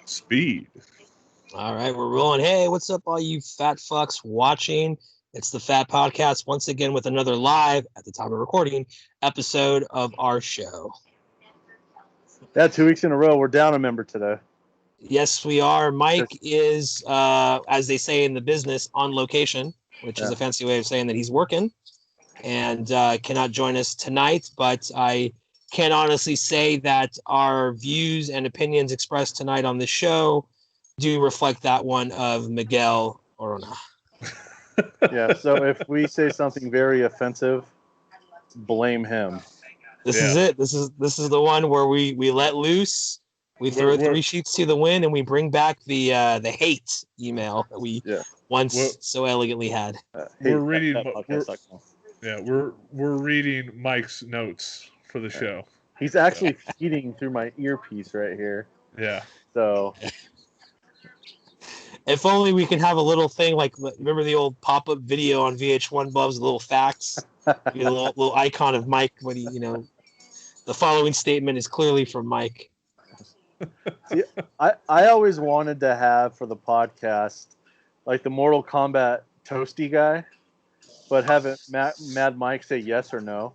Speed. All right, we're rolling. Hey, what's up, all you fat fucks watching? It's the Fat Podcast once again with another live, at the time of recording, episode of our show. Yeah, 2 weeks in a row. We're down a member today. Yes, we are. Mike is, as they say in the business, on location, which is a fancy way of saying that he's working and cannot join us tonight. But I can honestly say that our views and opinions expressed tonight on the show do reflect that one of Miguel Orona. Yeah, so if we say something very offensive, blame him. This is it. This is the one where we let loose. We throw 3 sheets to the wind, and we bring back the hate email that we once so elegantly had. We're reading. We're reading Mike's notes for the show. He's actually feeding through my earpiece right here. Yeah. So. If only we could have a little thing like, remember the old pop-up video on VH1, Bubs, little facts? A little icon of Mike when he, the following statement is clearly from Mike. See, I always wanted to have for the podcast, like the Mortal Kombat toasty guy, but have it Mad Mike say yes or no.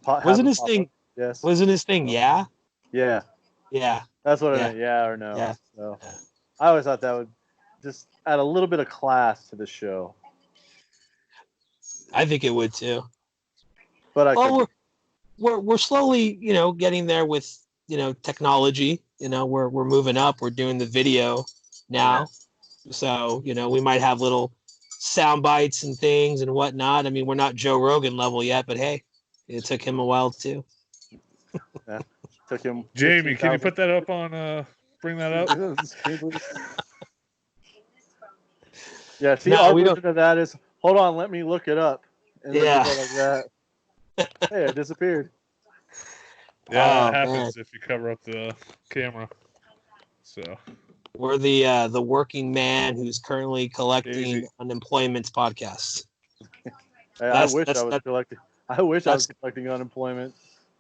Wasn't his thing? Yes. Wasn't his thing? Yeah. Yeah. Yeah. That's what I meant. Yeah or no. Yeah. So. I always thought that would just add a little bit of class to the show. I think it would too. But we're slowly, getting there with, technology. We're moving up. We're doing the video now. So, we might have little sound bites and things and whatnot. I mean, we're not Joe Rogan level yet, but hey, it took him a while too. Took him. Jamie, can you put that up on bring that up? Yeah, see, our version of that is, hold on, let me look it up. And yeah. Like that. Hey, it disappeared. Yeah, it happens if you cover up the camera. So we're the working man who's currently collecting unemployment podcasts. I wish I was collecting unemployment.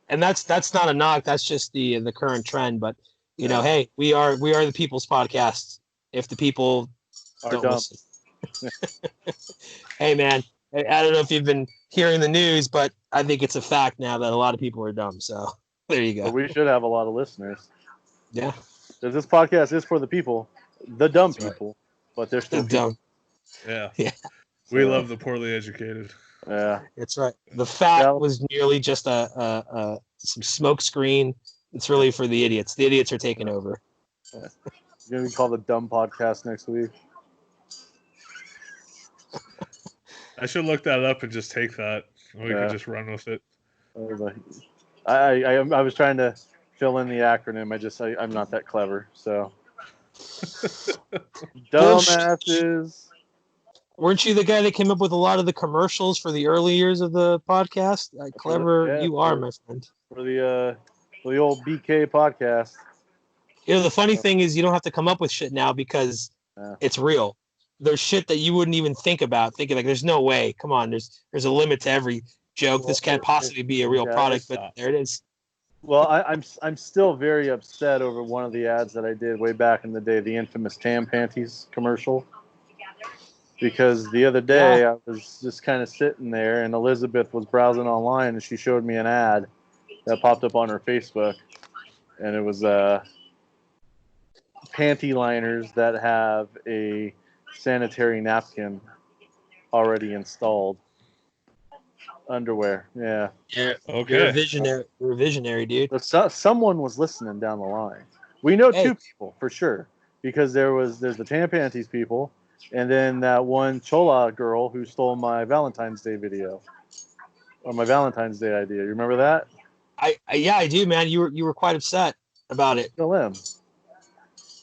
And that's not a knock. That's just the current trend. But hey, we are the people's podcast. If the people don't listen. Hey man, I don't know if you've been hearing the news, but I think it's a fact now that a lot of people are dumb. So there you go. But we should have a lot of listeners. Yeah. Because this podcast is for the people, the dumb people, but they're still dumb. Yeah. Yeah. We love the poorly educated. Yeah. That's right. The fat was nearly just some smoke screen. It's really for the idiots. The idiots are taking over. Yeah. It's going to be called the Dumb Podcast next week. I should look that up and just take that. We can just run with it. I was trying to fill in the acronym. I'm not that clever. So. Dumbasses. Weren't you the guy that came up with a lot of the commercials for the early years of the podcast? Clever you are, my friend. For the old BK podcast. The funny thing is you don't have to come up with shit now because it's real. There's shit that you wouldn't even think about. Thinking like, there's no way. Come on, there's a limit to every joke. This can't possibly be a real product, but there it is. Well, I'm still very upset over one of the ads that I did way back in the day, the infamous Tam Panties commercial. Because the other day I was just kind of sitting there and Elizabeth was browsing online and she showed me an ad that popped up on her Facebook. And it was panty liners that have a sanitary napkin already installed. Underwear, yeah. Okay. You're a visionary, dude. But someone was listening down the line. We know two people for sure because there's the Tam Panties people, and then that one Chola girl who stole my Valentine's Day video or my Valentine's Day idea. You remember that? I do, man. You were quite upset about it. Still am.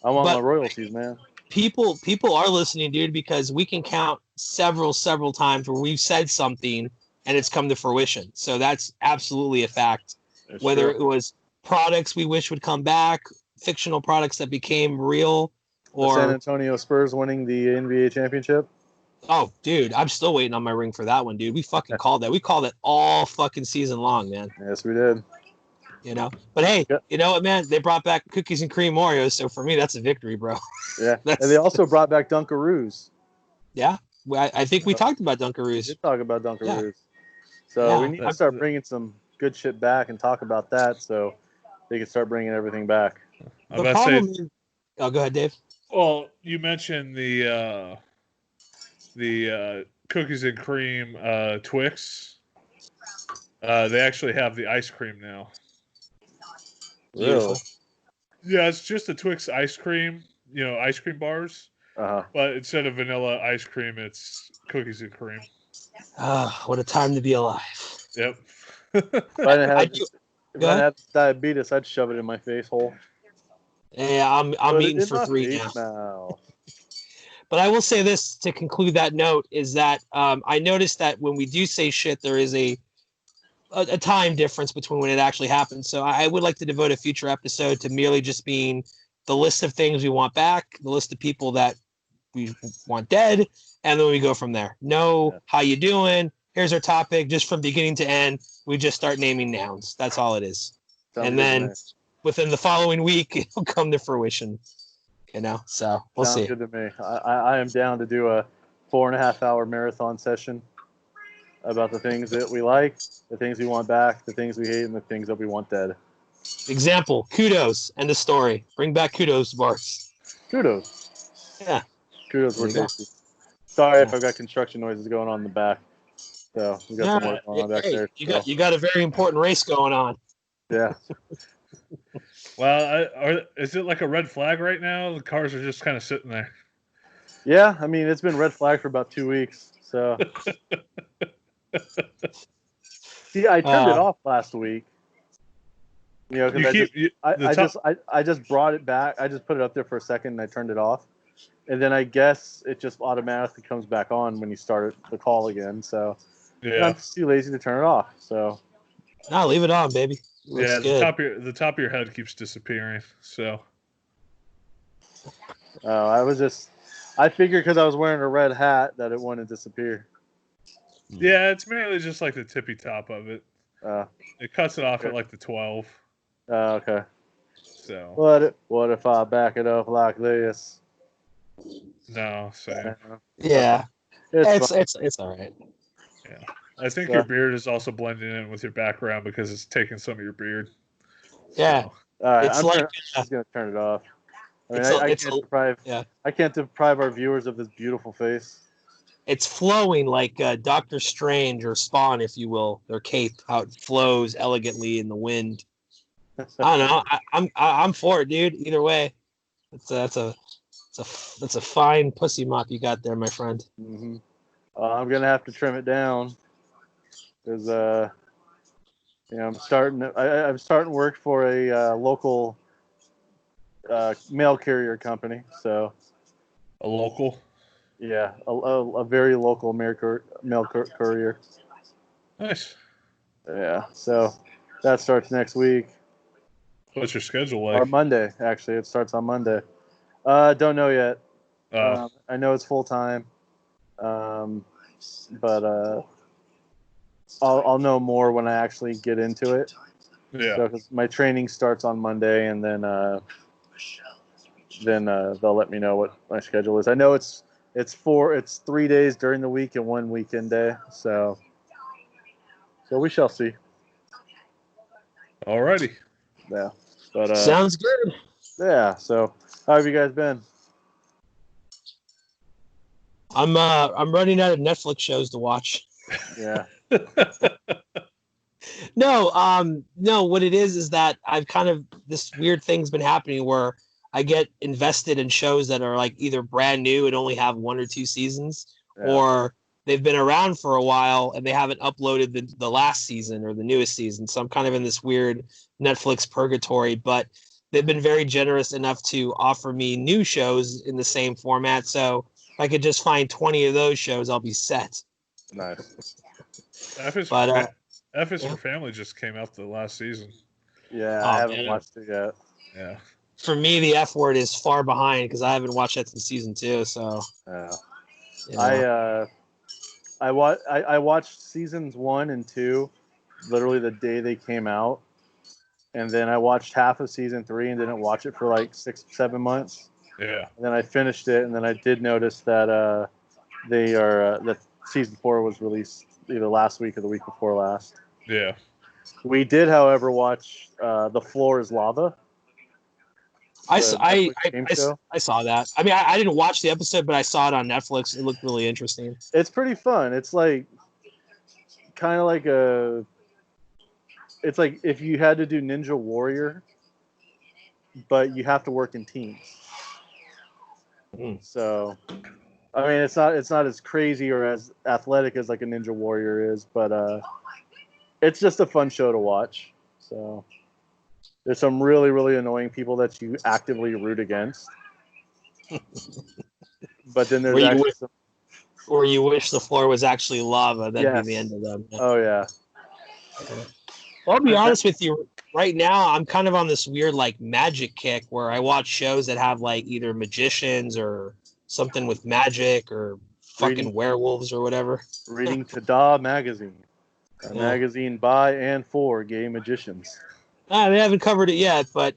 I want my royalties, man. People are listening, dude, because we can count several times where we've said something and it's come to fruition. So that's absolutely a fact. That's Whether true. it was products we wish would come back, fictional products that became real, or the San Antonio Spurs winning the NBA championship. Oh, dude, I'm still waiting on my ring for that one, dude. We fucking called that. We called it all fucking season long, man. Yes, we did. You know, but hey, Yeah. you know what, man? They brought back cookies and cream Oreos, so for me, that's a victory, bro. Yeah, and they also brought back Dunkaroos. Yeah, I think we talked about We Dunkaroos. did talk about Dunkaroos. Yeah. So Yeah. we need to start bringing some good shit back and talk about that, so they can start bringing everything back. The problem is, oh, go ahead, Dave. Well, you mentioned the cookies and cream Twix. They actually have the ice cream now. Really? Yeah, it's just a Twix ice cream, ice cream bars. Uh-huh. But instead of vanilla ice cream, it's cookies and cream. Ah, what a time to be alive. Yep. If I had diabetes, I'd shove it in my face hole. Yeah, I'm eating for 3 now. But I will say this to conclude that note is that I noticed that when we do say shit, there is a time difference between when it actually happens. So I would like to devote a future episode to merely just being the list of things we want back, the list of people that we want dead, and then we go from there. How you doing? Here's our topic. Just from beginning to end, we just start naming nouns. That's all it is. Sounds and then within the following week, it'll come to fruition. So we'll see. Sounds good to me. I am down to do a 4.5 hour marathon session about the things that we like, the things we want back, the things we hate, and the things that we want dead. Example, kudos, end of story. Bring back kudos bars. Kudos. Yeah. Kudos were tasty. Sorry if I've got construction noises going on in the back. So we got some work going on back there. You got a very important race going on. Yeah. Well, is it like a red flag right now? The cars are just kind of sitting there. Yeah, I mean, it's been red flag for about 2 weeks. So, see, I turned it off last week. Because I just brought it back. I just put it up there for a second and I turned it off, and then I guess it just automatically comes back on when you start the call again. So, I'm just too lazy to turn it off. So, no, leave it on, baby. Yeah, the top of your head keeps disappearing. So, I figured because I was wearing a red hat that it wouldn't disappear. Yeah, it's mainly just like the tippy top of it. It cuts it off at like the 12. Okay. So. What if I back it up like this? No, same. Yeah, it's all right. Yeah. I think your beard is also blending in with your background because it's taking some of your beard. Yeah. So. All right, I'm just going to turn it off. I can't deprive our viewers of this beautiful face. It's flowing like Doctor Strange or Spawn, if you will, their cape, how it flows elegantly in the wind. I don't know. I'm for it, dude. Either way, that's a fine pussy mop you got there, my friend. Mm-hmm. I'm gonna have to trim it down because I'm starting work for a local mail carrier company. So a local. Yeah, a very local mail courier. Nice. Yeah, so that starts next week. What's your schedule like? Or Monday, actually. It starts on Monday. Don't know yet. I know it's full time, but I'll know more when I actually get into it. Yeah. So 'cause my training starts on Monday, and then they'll let me know what my schedule is. I know it's 3 days during the week and 1 weekend day. So we shall see. Alrighty. Yeah. But sounds good. Yeah. So how have you guys been? I'm running out of Netflix shows to watch. Yeah. No, what it is that I've kind of this weird thing's been happening where I get invested in shows that are like either brand new and only have 1 or 2 seasons, or they've been around for a while and they haven't uploaded the last season or the newest season. So I'm kind of in this weird Netflix purgatory, but they've been very generous enough to offer me new shows in the same format. So if I could just find 20 of those shows, I'll be set. Nice. F is for Family just came out the last season. Yeah, I haven't watched it yet. Yeah. For me, the F Word is far behind because I haven't watched that since season 2. So. Yeah. I watched seasons 1 and 2 literally the day they came out, and then I watched half of season 3 and didn't watch it for like 6-7 months. Yeah. And then I finished it, and then I did notice that that season 4 was released either last week or the week before last. Yeah. We did, however, watch The Floor is Lava. I the game show. saw that. I mean, I didn't watch the episode, but I saw it on Netflix. It looked really interesting. It's pretty fun. It's like kind of like it's like if you had to do Ninja Warrior, but you have to work in teams. So, I mean, it's not as crazy or as athletic as like a Ninja Warrior is, but it's just a fun show to watch. So, there's some really, really annoying people that you actively root against. But then there's actually some... Or you wish the floor was actually lava. That'd be the end of them. Oh, yeah. Well, I'll be honest with you. Right now, I'm kind of on this weird like magic kick where I watch shows that have like either magicians or something with magic or fucking werewolves or whatever. Reading Tada magazine. A magazine by and for gay magicians. They haven't covered it yet, but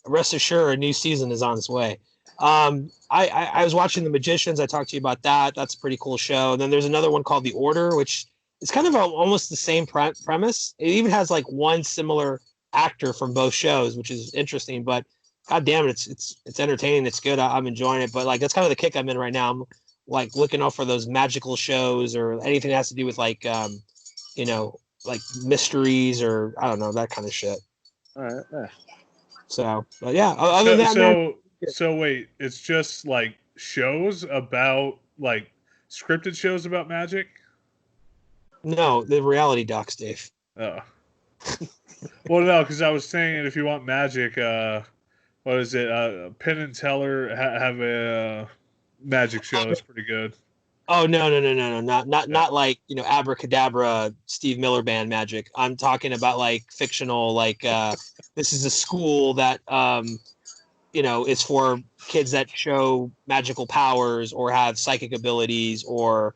rest assured, a new season is on its way. I was watching The Magicians. I talked to you about that. That's a pretty cool show. And then there's another one called The Order, which is kind of almost the same premise. It even has like one similar actor from both shows, which is interesting. But god damn it, it's entertaining. It's good. I'm enjoying it. But like that's kind of the kick I'm in right now. I'm like looking out for those magical shows or anything that has to do with like like mysteries or I don't know, that kind of shit. All right. Yeah. So, but yeah, other than that, so wait, it's just like shows about like scripted shows about magic? No, the reality docs, Dave. Oh. Well, no, because I was saying if you want magic, what is it? Penn and Teller have a magic show. It's pretty good. Oh no, not like abracadabra Steve Miller Band magic. I'm talking about like fictional, like this is a school that is for kids that show magical powers or have psychic abilities or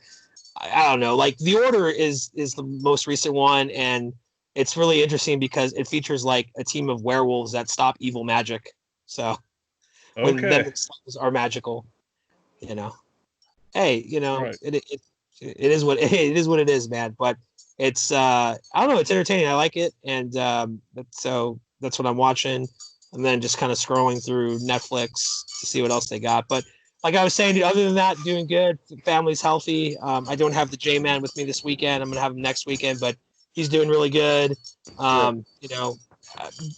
I don't know. Like The Order is the most recent one, and it's really interesting because it features like a team of werewolves that stop evil magic. So when them themselves are magical, hey, right. it is what it is what it is, man. But it's I don't know, it's entertaining. I like it, and so that's what I'm watching, and then just kind of scrolling through Netflix to see what else they got. But like I was saying, other than that, doing good. Family's healthy. I don't have the J-Man with me this weekend. I'm gonna have him next weekend, but he's doing really good.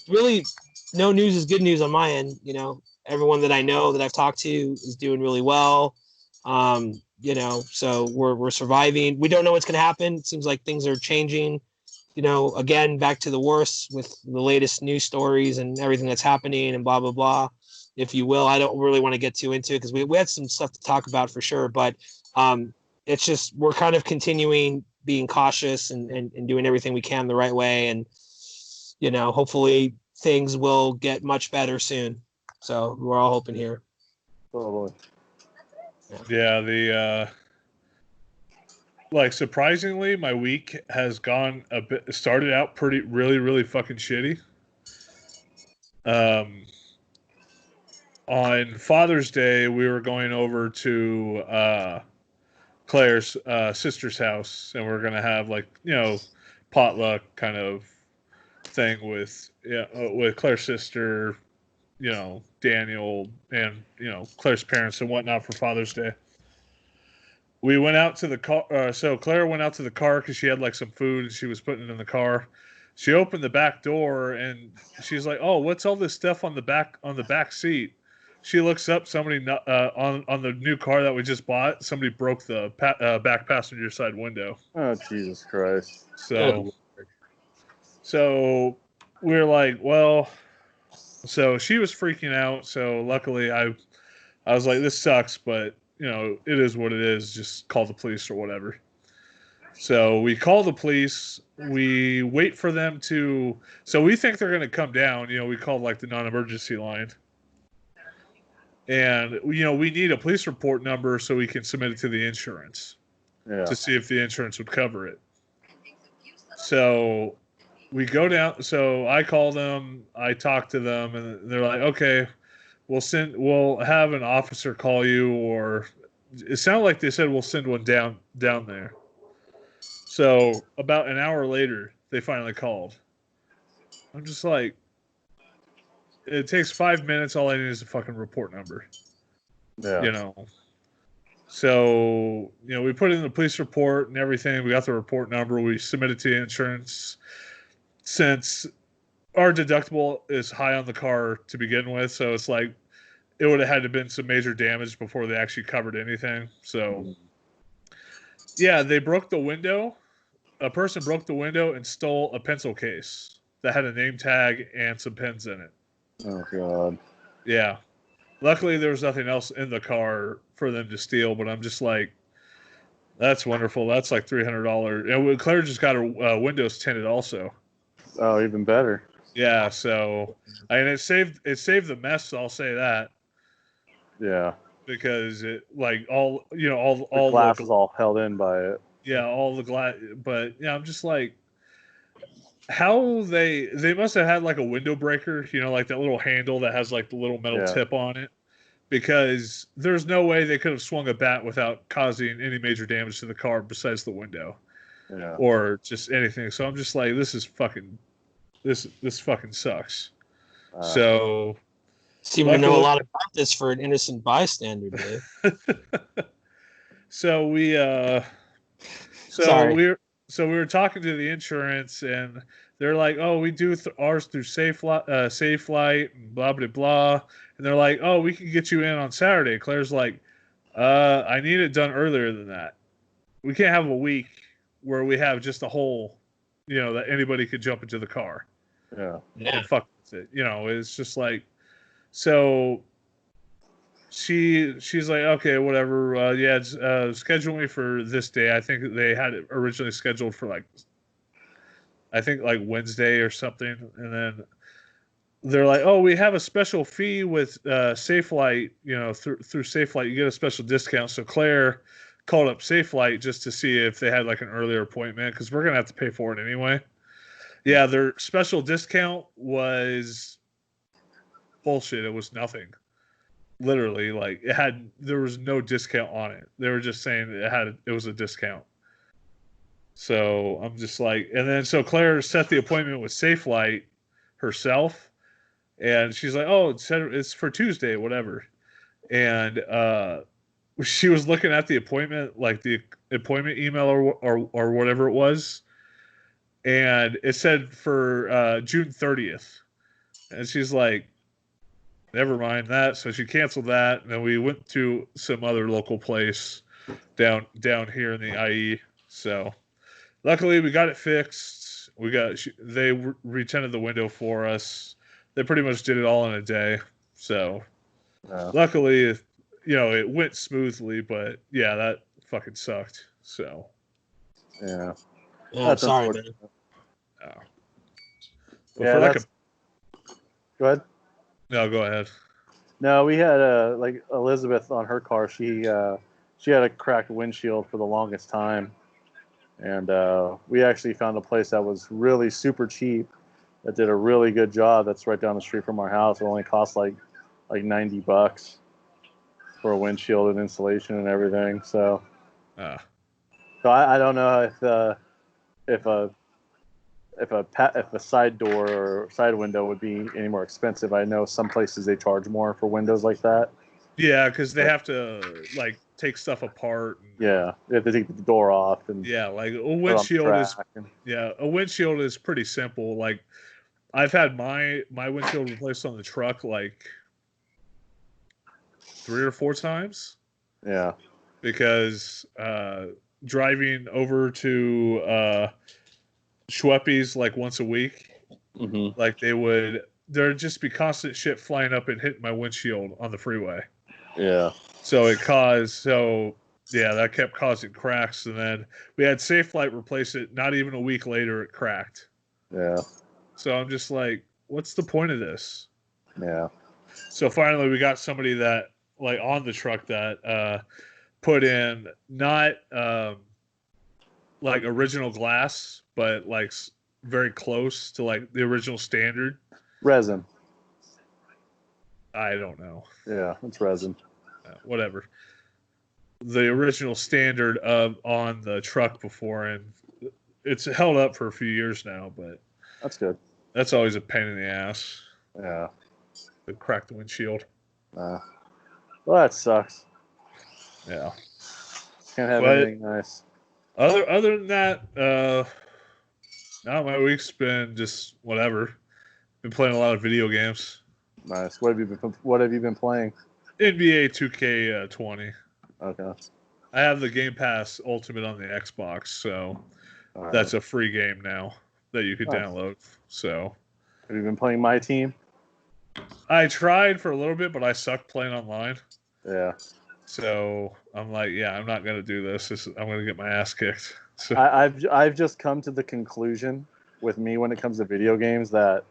Really, no news is good news on my end. Everyone that I know that I've talked to is doing really well. So we're surviving. We don't know what's going to happen. It seems like things are changing, again, back to the worse with the latest news stories and everything that's happening and blah, blah, blah, if you will. I don't really want to get too into it because we had some stuff to talk about for sure, but it's just, we're kind of continuing being cautious and doing everything we can the right way. And, hopefully things will get much better soon. So we're all hoping here. Oh, boy. Yeah, surprisingly, my week has gone started out really, really fucking shitty. On Father's Day, we were going over to Claire's sister's house, and we're gonna have potluck kind of thing with Claire's sister, Daniel, and Claire's parents and whatnot for Father's Day. We went out to the car. So Claire went out to the car because she had some food and she was putting it in the car. She opened the back door and she's like, "Oh, what's all this stuff on the back seat?" She looks up. Somebody on the new car that we just bought. Somebody broke the back passenger side window. Oh, Jesus Christ! So we're like, well. So she was freaking out. So luckily, I was like, "This sucks," but it is what it is. Just call the police or whatever. So we call the police. We wait for them to. So we think they're going to come down. We call the non-emergency line. And we need a police report number so we can submit it to the insurance to see if the insurance would cover it. So we go down. So I call them, I talk to them, and they're like, okay, we'll have an officer call you, or it sounded like they said we'll send one down there. So about an hour later, they finally called. I'm just like, it takes 5 minutes. All I need is a fucking report number. Yeah. You know. So, we put in the police report and everything. We got the report number. We submitted to the insurance. Since our deductible is high on the car to begin with, so it's like it would have had to been some major damage before they actually covered anything. So, yeah, they broke the window. A person broke the window and stole a pencil case that had a name tag and some pens in it. Oh god. Yeah. Luckily, there was nothing else in the car for them to steal, but I'm just like, that's wonderful. That's like $300. And Claire just got her windows tinted also. Oh, even better. Yeah, so it saved the mess. I'll say that. Yeah. Because it all The glass is all held in by it. Yeah, all the glass. But yeah, I'm just like, how they must have had like a window breaker, like that little handle that has like the little metal tip on it. Because there's no way they could have swung a bat without causing any major damage to the car besides the window. Yeah. Or just anything. So I'm just like, this fucking sucks. So seem to know a lot about this for an innocent bystander, Dave. So we Sorry. we were talking to the insurance, and they're like, oh, we do ours through Safe Flight and blah blah blah, and they're like, oh, we can get you in on Saturday. Claire's like, I need it done earlier than that. We can't have a week where we have just a hole, that anybody could jump into the car. Yeah. And fuck with it. It's just like, so she's like, okay, whatever. Schedule me for this day. I think they had it originally scheduled for like Wednesday or something, and then they're like, oh, we have a special fee with SafeLight. Through SafeLight, you get a special discount. So Claire called up SafeLight just to see if they had like an earlier appointment, because we're gonna have to pay for it anyway. Yeah, their special discount was bullshit. It was nothing. Literally, like there was no discount on it. They were just saying it was a discount. So I'm just like, and then so Claire set the appointment with SafeLight herself, and she's like, oh, it's for Tuesday, whatever. And she was looking at the appointment, like the appointment email or whatever it was, and it said for June 30th, and she's like, never mind that. So she canceled that, and then we went to some other local place down here in the IE. So luckily we got it fixed. They re-tinted the window for us. They pretty much did it all in a day. So luckily, it went smoothly. But yeah, that fucking sucked. So yeah, I'm sorry, man. Yeah, go ahead. No, go ahead. No, we had like Elizabeth on her car. She had a cracked windshield for the longest time, and we actually found a place that was really super cheap that did a really good job. That's right down the street from our house. It only cost like $90 for a windshield and installation and everything. So, I don't know if a side door or side window would be any more expensive. I know some places they charge more for windows like that. Yeah, because they have to like take stuff apart. Yeah, they have to take the door off and like a windshield a windshield is pretty simple. Like I've had my windshield replaced on the truck like 3 or 4 times. Yeah, because driving over to Schweppes like once a week, like there'd just be constant shit flying up and hitting my windshield on the freeway. Yeah. So that kept causing cracks, and then we had SafeLight replace it. Not even a week later, it cracked. Yeah. So I'm just like, what's the point of this? Yeah. So finally, we got somebody that like on the truck that put in not like original glass, but like very close to like the original standard. Resin. I don't know. Yeah, it's resin. Whatever. The original standard on the truck before, and it's held up for a few years now, but that's good. That's always a pain in the ass. Yeah. To crack the windshield. Well, that sucks. Yeah. Can't have anything nice. Other than that, now my week's been just whatever. Been playing a lot of video games. Nice. What have you been playing? NBA 2K20. Okay. I have the Game Pass Ultimate on the Xbox, so that's a free game now that you could download. So, have you been playing My Team? I tried for a little bit, but I suck playing online. Yeah. So I'm like, I'm not gonna do this. I'm gonna get my ass kicked. So. I've just come to the conclusion with me when it comes to video games that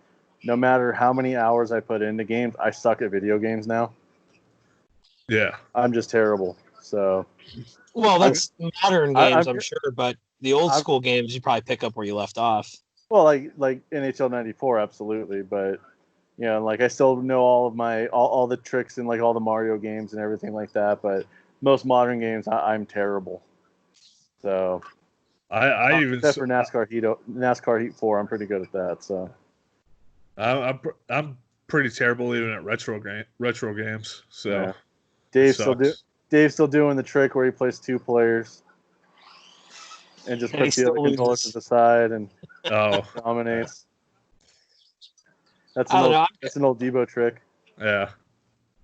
no matter how many hours I put into games, I suck at video games now. Yeah. I'm just terrible. So. Well, that's modern games, I'm sure, but the old school games you probably pick up where you left off. Well, like NHL '94, absolutely, but like I still know all of my all the tricks in like all the Mario games and everything like that. But most modern games, I'm terrible. So. I even except for NASCAR Heat 4, I'm pretty good at that. So. I'm pretty terrible even at retro games. So. Yeah. Dave's still doing the trick where he plays two players and just puts the other controller to the side and dominates. That's an old Debo trick. Yeah.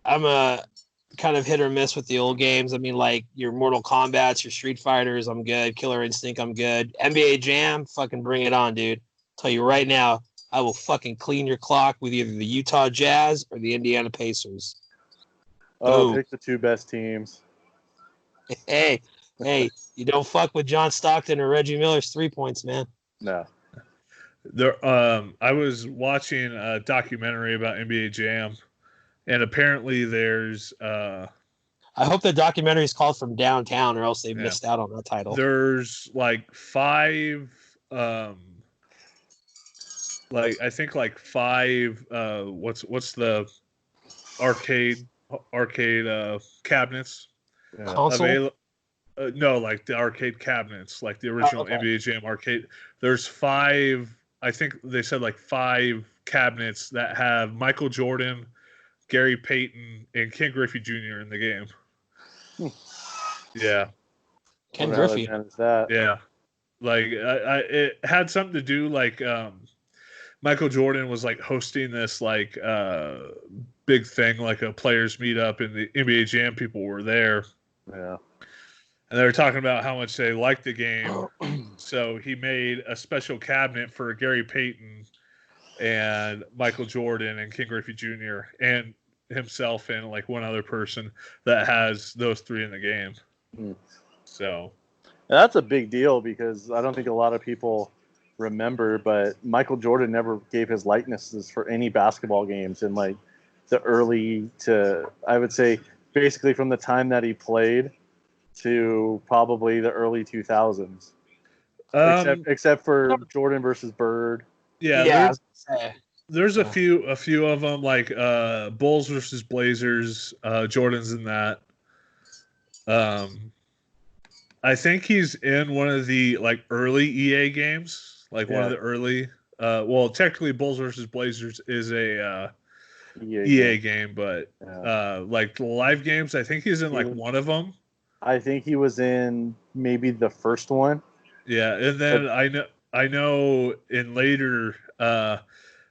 I'm a kind of hit or miss with the old games. I mean, like your Mortal Kombats, your Street Fighters, I'm good. Killer Instinct, I'm good. NBA Jam, fucking bring it on, dude. Tell you right now, I will fucking clean your clock with either the Utah Jazz or the Indiana Pacers. Oh, pick the two best teams. Hey, you don't fuck with John Stockton or Reggie Miller's 3 points, man. No. I was watching a documentary about NBA Jam, and apparently there's. I hope the documentary is called From Downtown, or else they missed out on that title. There's like 5. I think like 5. What's the arcade cabinets? Console? No, like the arcade cabinets, like the original NBA Jam arcade. There's 5. I think they said like 5 cabinets that have Michael Jordan, Gary Payton, and Ken Griffey Jr. in the game. Yeah. Ken Griffey. Yeah. Like it had something to do like Michael Jordan was like hosting this like big thing, like a players meetup, and the NBA Jam people were there. Yeah. And they were talking about how much they liked the game. So he made a special cabinet for Gary Payton and Michael Jordan and Ken Griffey Jr. and himself and like one other person that has those 3 in the game. So that's a big deal because I don't think a lot of people remember, but Michael Jordan never gave his likenesses for any basketball games in like the early to, I would say, basically from the time that he played to probably the early 2000s. Except for Jordan versus Bird. Yeah. There's a few of them, like Bulls versus Blazers. Jordan's in that. I think he's in one of the like early EA games, like one of the early. Well, technically, Bulls versus Blazers is a EA game, but like the live games, I think he's in like one of them. I think he was in maybe the first one. Yeah, and then I know in later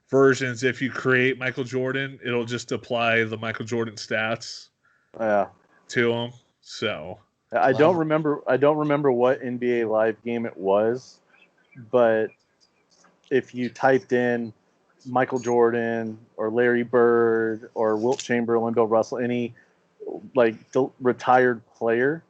versions, if you create Michael Jordan, it'll just apply the Michael Jordan stats to him. So I don't remember what NBA Live game it was, but if you typed in Michael Jordan or Larry Bird or Wilt Chamberlain, Bill Russell, any like retired player,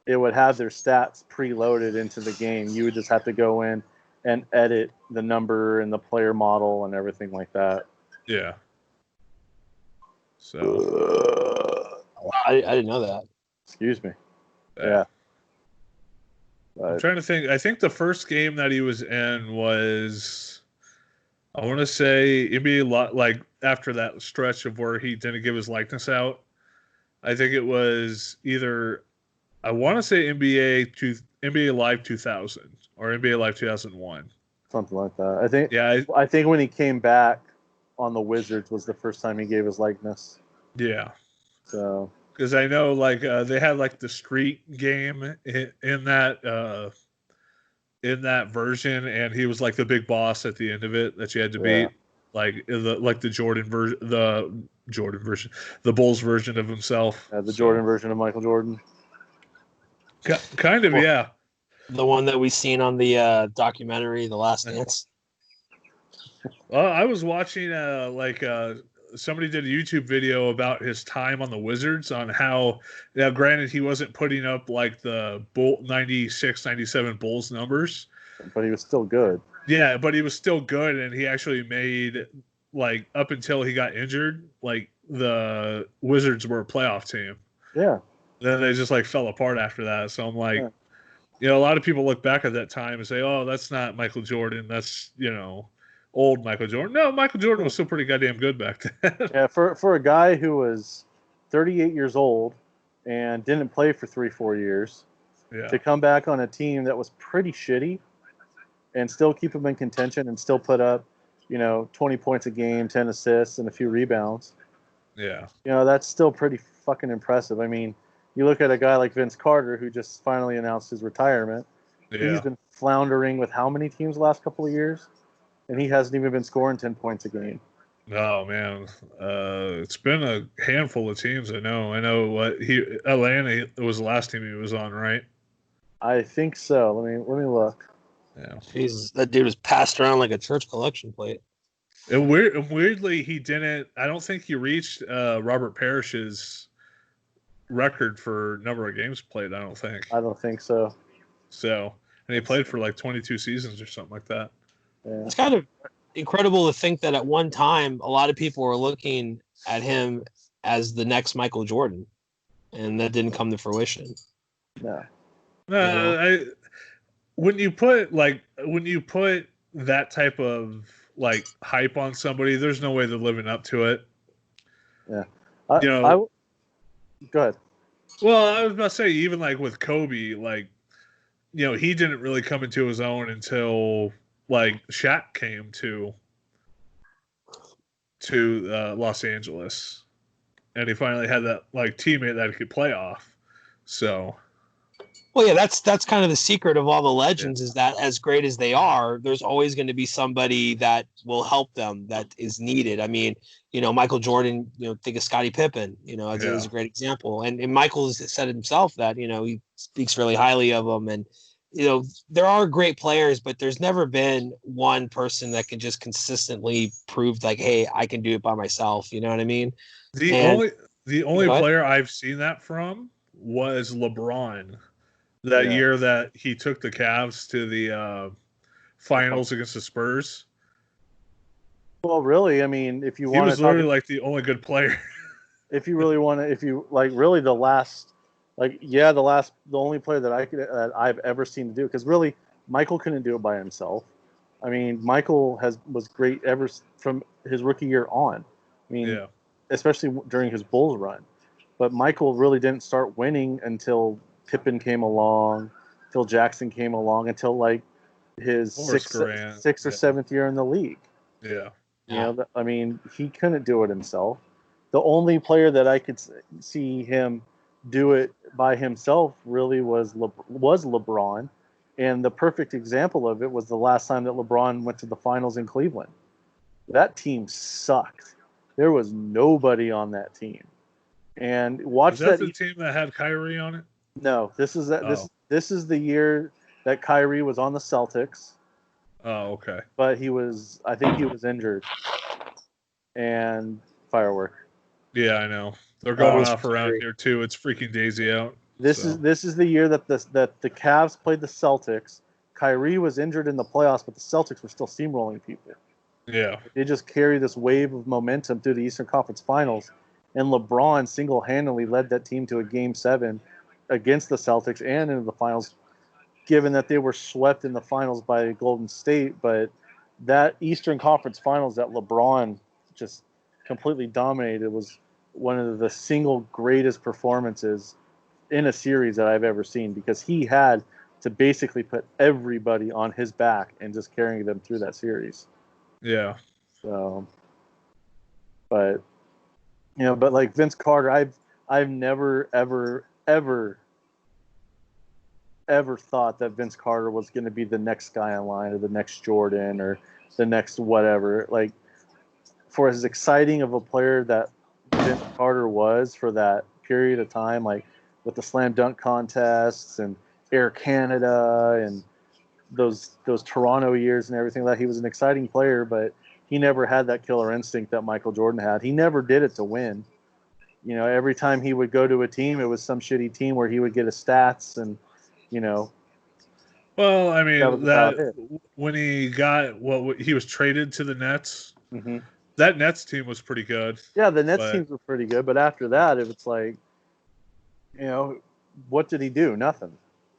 it would have their stats preloaded into the game. You would just have to go in and edit the number and the player model and everything like that. Yeah. So I didn't know that. Excuse me. Yeah. I'm trying to think. I think the first game that he was in was I want to say NBA like after that stretch of where he didn't give his likeness out. I think it was either I want to say NBA Live 2000 or NBA Live 2001. Something like that. I think. Yeah, I think when he came back on the Wizards was the first time he gave his likeness. yeah. So Because I know like they had like the street game in that version, and he was like the big boss at the end of it that you had to beat, like the Jordan version, the Bulls version of himself. the Jordan version of Michael Jordan. Kind of, yeah. The one that we seen on the documentary, The Last Dance. Well, I was watching somebody did a YouTube video about his time on the Wizards on how, now granted he wasn't putting up like the Bull 96, 97 Bulls numbers, but he was still good. Yeah, but he was still good, and he actually made, like, up until he got injured, like the Wizards were a playoff team. Yeah. Then they just like fell apart after that. So I'm like, you know, a lot of people look back at that time and say, "Oh, that's not Michael Jordan. That's, you know, old Michael Jordan." No, Michael Jordan was still pretty goddamn good back then. Yeah, for a guy who was 38 years old and didn't play for 3-4 years, to come back on a team that was pretty shitty and still keep him in contention and still put up, you know, 20 points a game, 10 assists, and a few rebounds. Yeah. You know, that's still pretty fucking impressive. I mean, you look at a guy like Vince Carter, who just finally announced his retirement. Yeah. He's been floundering with how many teams the last couple of years? And he hasn't even been scoring 10 points a game. Oh, man. It's been a handful of teams, I know. Atlanta was the last team he was on, right? I think so. Let me look. Yeah. Jesus, that dude was passed around like a church collection plate. And weirdly, he didn't. I don't think he reached Robert Parrish's record for number of games played. I don't think. I don't think so. So, and he played for like 22 seasons or something like that. Yeah. It's kind of incredible to think that at one time a lot of people were looking at him as the next Michael Jordan, and that didn't come to fruition. No. When you put that type of like hype on somebody, there's no way they're living up to it. Yeah. Go ahead. Well, I was about to say, even like with Kobe, like, you know, he didn't really come into his own until like Shaq came to Los Angeles, and he finally had that like teammate that he could play off. So. Well, yeah, that's kind of the secret of all the legends, is that as great as they are, there's always going to be somebody that will help them that is needed. I mean, you know, Michael Jordan, you know, think of Scottie Pippen, you know, as a great example. And Michael has said himself that, you know, he speaks really highly of them. And, you know, there are great players, but there's never been one person that can just consistently prove like, hey, I can do it by myself. You know what I mean? The only player I've seen that from was LeBron. That year that he took the Cavs to the finals against the Spurs. Well, really, I mean, if you want to, he was literally like the only good player. If you really want to, if you like, really the only player that I've ever seen to do it, because really Michael couldn't do it by himself. I mean, Michael was great ever from his rookie year on. I mean, especially during his Bulls run, but Michael really didn't start winning until Pippen came along, until Jackson came along, until like his sixth or seventh year in the league. Yeah. You know, I mean, he couldn't do it himself. The only player that I could see him do it by himself really was LeBron. And the perfect example of it was the last time that LeBron went to the finals in Cleveland. That team sucked. There was nobody on that team. And was that the team that had Kyrie on it? No, this is the year that Kyrie was on the Celtics. Oh, okay. But I think he was injured. And firework. Yeah, I know. They're going off around here too. It's freaking daisy out. This is the year that the Cavs played the Celtics. Kyrie was injured in the playoffs, but the Celtics were still steamrolling people. Yeah. They just carried this wave of momentum through the Eastern Conference Finals, and LeBron single-handedly led that team to a Game 7 against the Celtics and into the finals, given that they were swept in the finals by Golden State. But that Eastern Conference Finals that LeBron just completely dominated was one of the single greatest performances in a series that I've ever seen, because he had to basically put everybody on his back and just carrying them through that series. Yeah. So, but but like Vince Carter, I've never ever thought that Vince Carter was going to be the next guy in line, or the next Jordan, or the next whatever. Like, for as exciting of a player that Vince Carter was for that period of time, like with the slam dunk contests and Air Canada and those Toronto years and everything, that he was an exciting player, but he never had that killer instinct that Michael Jordan had. He never did it to win. Every time he would go to a team, it was some shitty team where he would get his stats, and Well, I that was mean, about it. when he got he was traded to the Nets, Mm-hmm. that Nets team was pretty good. Yeah, the Nets teams were pretty good, but after that, it was like, what did he do? Nothing.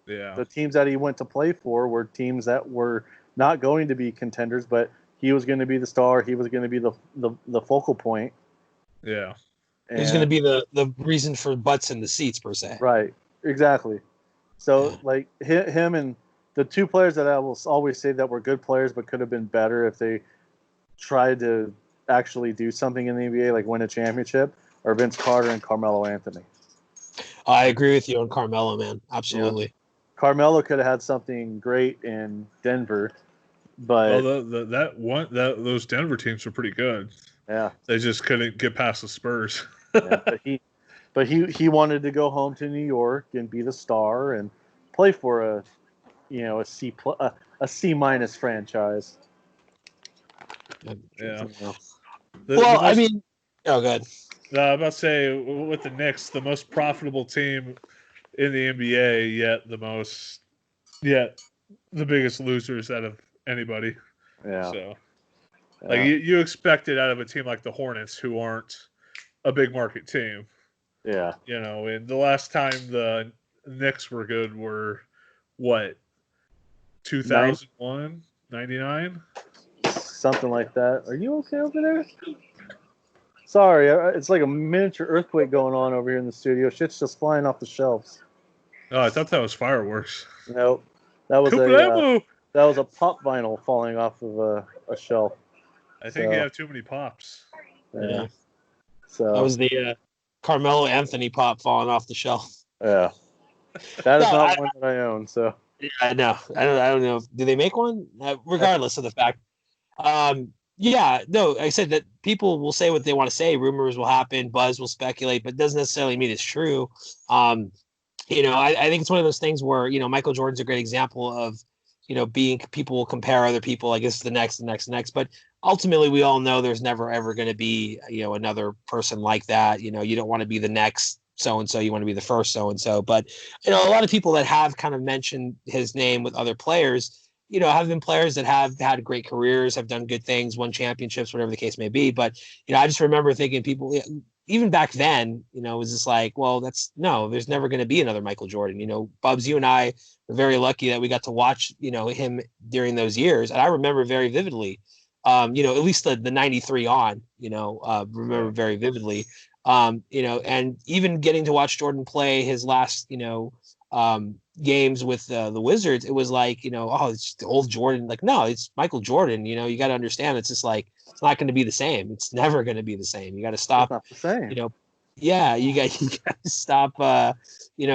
Yeah. The teams that he went to play for were teams that were not going to be contenders, but he was going to be the star. He was going to be the focal point. Yeah. He was going to be the reason for butts in the seats, per se. Right. Exactly. So, like, him and the two players that I will always say that were good players but could have been better if they tried to actually do something in the NBA, like win a championship, are Vince Carter and Carmelo Anthony. I agree with you on Carmelo, man. Absolutely. Yeah. Carmelo could have had something great in Denver, but those Denver teams were pretty good. Yeah, they just couldn't get past the Spurs. Yeah, but he wanted to go home to New York and be the star and play for a C minus franchise. Yeah. I mean, oh, good. I'm about to say, with the Knicks, the most profitable team in the NBA, yet the biggest losers out of anybody. Yeah. So, like, you expect it out of a team like the Hornets, who aren't a big market team. Yeah. And the last time the Knicks were good were, what, 2001, 99? Something like that. Are you okay over there? Sorry, it's like a miniature earthquake going on over here in the studio. Shit's just flying off the shelves. Oh, I thought that was fireworks. Nope. That was a pop vinyl falling off of a shelf. I think you have too many pops. Yeah. So that was the Carmelo Anthony pop falling off the shelf. Yeah. That is not one that I own. So yeah, I know. I don't know. Do they make one? Regardless of the fact. Yeah, no, I said that people will say what they want to say. Rumors will happen, buzz will speculate, but it doesn't necessarily mean it's true. I think it's one of those things where, Michael Jordan's a great example of, being, people will compare other people. I guess the next, but ultimately we all know there's never ever going to be, another person like that. You don't want to be the next so-and-so, you want to be the first so-and-so. But, a lot of people that have kind of mentioned his name with other players, have been players that have had great careers, have done good things, won championships, whatever the case may be. But, I just remember thinking people, even back then, it was just like, well, there's never going to be another Michael Jordan. Bubs, you and I were very lucky that we got to watch, him during those years. And I remember very vividly, at least the 93 on, remember very vividly, and even getting to watch Jordan play his last, games with the Wizards, it was like, it's the old Jordan. Like, no, it's Michael Jordan. You got to understand, it's just like, it's not going to be the same. It's never going to be the same. You got to stop. It's not the same. You got to stop.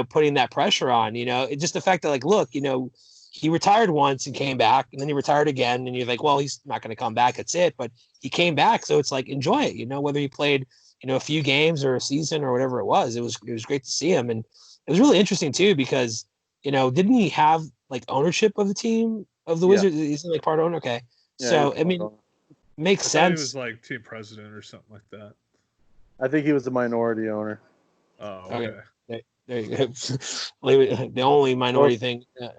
Putting that pressure on. It's just the fact that, like, look, he retired once and came back, and then he retired again, and you're like, well, he's not going to come back. That's it. But he came back, so it's like, enjoy it. Whether he played, a few games or a season or whatever it was great to see him, and it was really interesting too because, didn't he have like ownership of the team of the Wizards? He's like part owner. Okay. Yeah, so, I mean, makes sense. He was like team president or something like that. I think he was the minority owner. Oh, okay. There you go. The only minority thing. I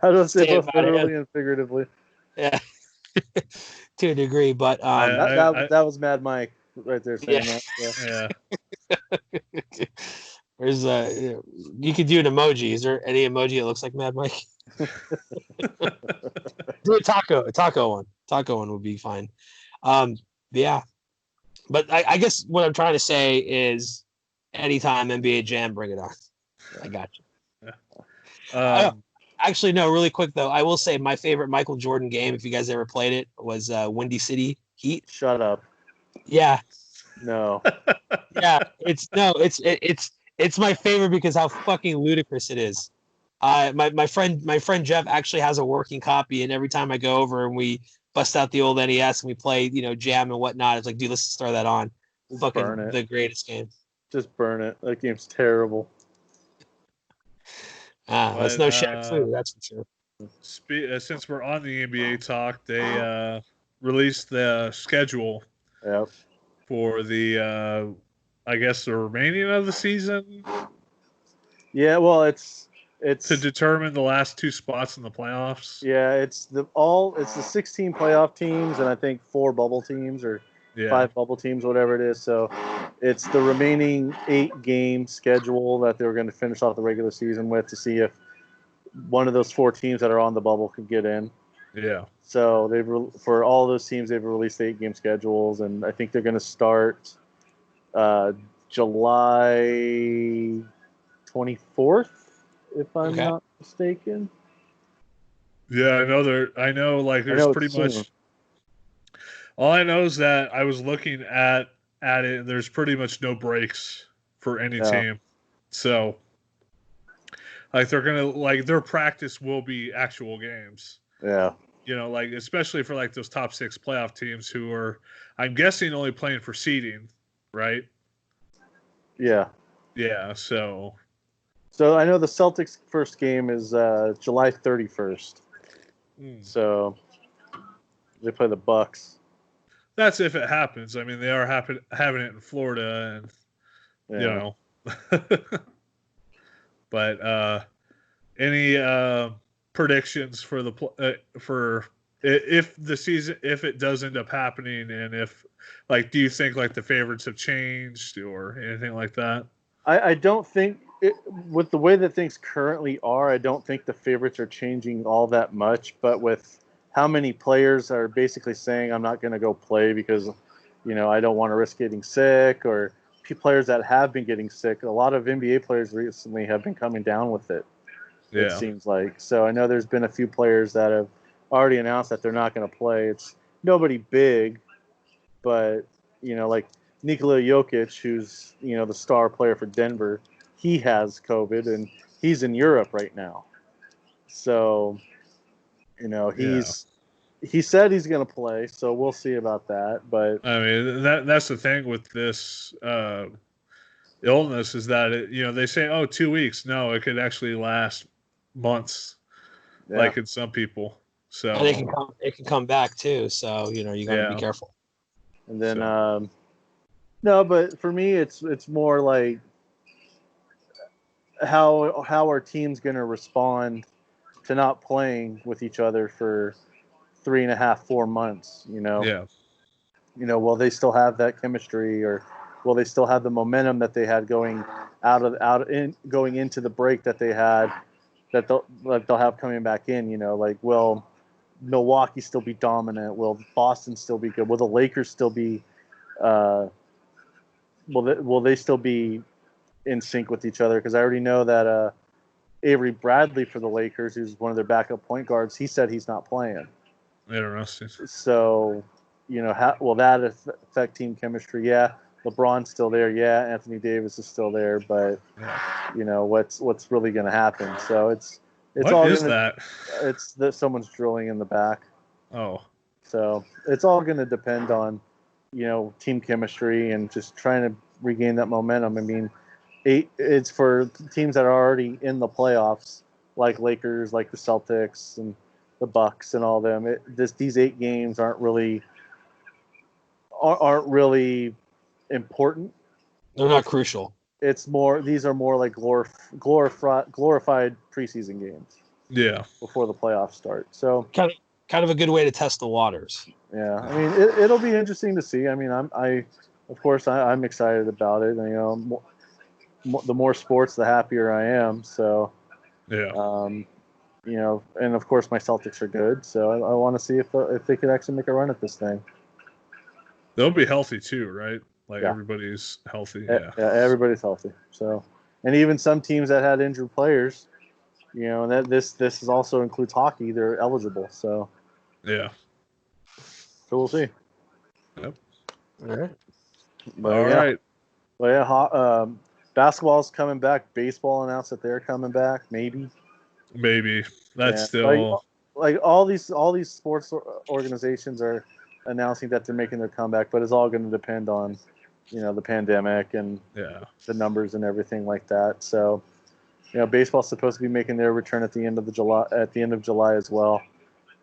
don't say both literally and figuratively. Yeah. To a degree, but that was Mad Mike right there saying that. Yeah. There's you could do an emoji. Is there any emoji that looks like Mad Mike? Do a taco one. Taco one would be fine. Yeah. But I guess what I'm trying to say is anytime NBA Jam, bring it on. I got you. Actually, no, really quick though. I will say my favorite Michael Jordan game, if you guys ever played it, was Windy City Heat. Shut up. Yeah. No. Yeah. It's my favorite because how fucking ludicrous it is. My friend Jeff actually has a working copy, and every time I go over and we bust out the old NES and we play, Jam and whatnot, it's like, dude, let's just throw that on. Just Fucking burn it. the greatest game. Just burn it. That game's terrible. That's no Shaq Fu, that's for sure. Since we're on the NBA talk, they released the schedule Yep. for the, I guess, the remaining of the season. Yeah, well, it's to determine the last two spots in the playoffs. Yeah, it's the 16 playoff teams and I think 4 bubble teams or 5 bubble teams, whatever it is. So it's the remaining 8-game schedule that they were going to finish off the regular season with to see if one of those 4 teams that are on the bubble could get in. Yeah. So for all those teams, they've released 8-game schedules, and I think they're going to start July 24th, if I'm not mistaken. Yeah, I know. Like, there's pretty much. All I know is that I was looking at it, and there's pretty much no breaks for any team. So, like, they're gonna their practice will be actual games. Yeah. Like, especially for like those top 6 playoff teams who are, I'm guessing, only playing for seeding, right? Yeah. Yeah. So I know the Celtics' first game is July 31st. So they play the Bucks. That's if it happens. I mean, they are having it in Florida, and But any predictions for for if the season, if it does end up happening, and if do you think the favorites have changed or anything like that? I don't think with the way that things currently are, I don't think the favorites are changing all that much. But with how many players are basically saying, I'm not going to go play because, I don't want to risk getting sick, or players that have been getting sick. A lot of NBA players recently have been coming down with it. Yeah. It seems like. So I know there's been a few players that have already announced that they're not going to play. It's nobody big, but, like Nikola Jokic, who's, the star player for Denver, he has COVID and he's in Europe right now. So, he said he's going to play, so we'll see about that. But I mean, that's the thing with this illness is that they say 2 weeks. No, it could actually last months, like in some people. So and it can come back too. So you got to be careful. And then no, but for me, it's more like how our team's going to respond to not playing with each other for 3.5, 4 months. Yeah. Will they still have that chemistry, or will they still have the momentum that they had going going into the break that they had, that they'll have coming back in? Will Milwaukee still be dominant? Will Boston still be good? Will the Lakers still be? Will they still be in sync with each other? Because I already know that Avery Bradley for the Lakers, who's one of their backup point guards, he said he's not playing. Interesting. So, will that affect team chemistry? Yeah. LeBron's still there. Yeah. Anthony Davis is still there. But, what's really going to happen? So it's what all is that? It's that someone's drilling in the back. Oh. So it's all going to depend on, team chemistry and just trying to regain that momentum. I mean, it's for teams that are already in the playoffs, like Lakers, like the Celtics and the Bucks and all them. These 8 games aren't really important. They're not crucial. It's more. These are more like glorified preseason games. Yeah. Before the playoffs start. So kind of a good way to test the waters. Yeah, I mean, it'll be interesting to see. I mean, of course, I'm excited about it. And, the more sports, the happier I am. So, yeah. and of course my Celtics are good, so I want to see if they could actually make a run at this thing. They'll be healthy too, right? Like Yeah. everybody's healthy. Yeah, everybody's healthy. So, and even some teams that had injured players, and that this also includes hockey. They're eligible. So yeah. we'll see. Yep. All right. But All right. But yeah, basketball's coming back. Baseball announced that they're coming back. Maybe. That's Yeah. still Like all these sports organizations are announcing that they're making their comeback, but it's all going to depend on, the pandemic and the numbers and everything like that. So, baseball's supposed to be making their return at the end of July as well.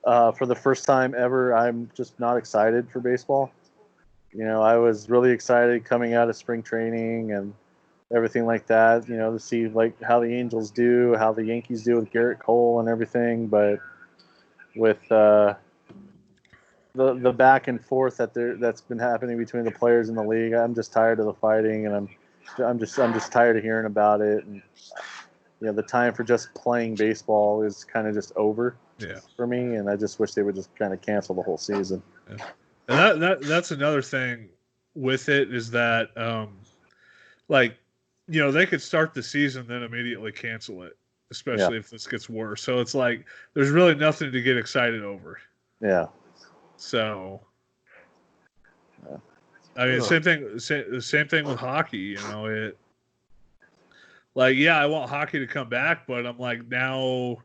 For the first time ever, I'm just not excited for baseball. I was really excited coming out of spring training and everything like that, to see like how the Angels do, how the Yankees do with Garrett Cole and everything. But with the the back and forth that's been happening between the players in the league, I'm just tired of the fighting, and I'm just tired of hearing about it. And the time for just playing baseball is kind of just over for me, and I just wish they would just kind of cancel the whole season. Yeah. And that's another thing with it is that like they could start the season then immediately cancel it, especially if this gets worse. So it's like there's really nothing to get excited over. Yeah. So I mean, same thing with hockey. It like I want hockey to come back, but I'm like now.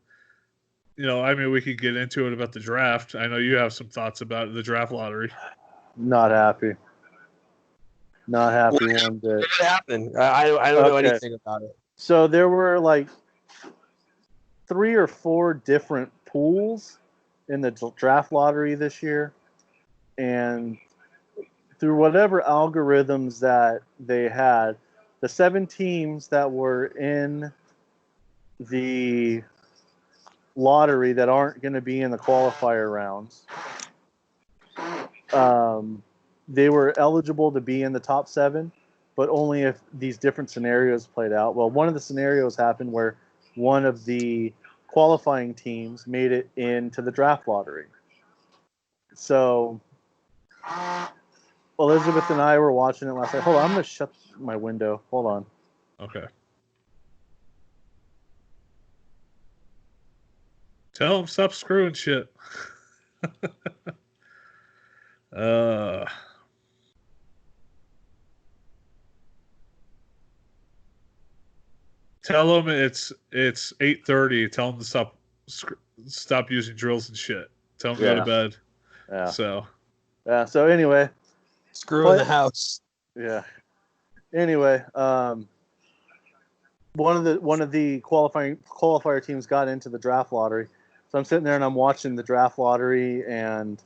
I mean, we could get into it about the draft. I know you have some thoughts about the draft lottery. Not happy. Not happy one bit. What happened? I don't know anything about it. So there were like 3 or 4 different pools in the draft lottery this year, and through whatever algorithms that they had, the 7 teams that were in the lottery that aren't going to be in the qualifier rounds, they were eligible to be in the top 7, but only if these different scenarios played out. Well, one of the scenarios happened where one of the qualifying teams made it into the draft lottery. So Elizabeth and I were watching it last night. Hold on, I'm going to shut my window. Hold on. Okay. Tell them stop screwing shit. Tell them it's 8:30. Tell them to stop using drills and shit. Tell them to go to bed. Yeah. So anyway, screw in the house. Yeah. Anyway, one of the qualifier teams got into the draft lottery. So I'm sitting there and I'm watching the draft lottery, and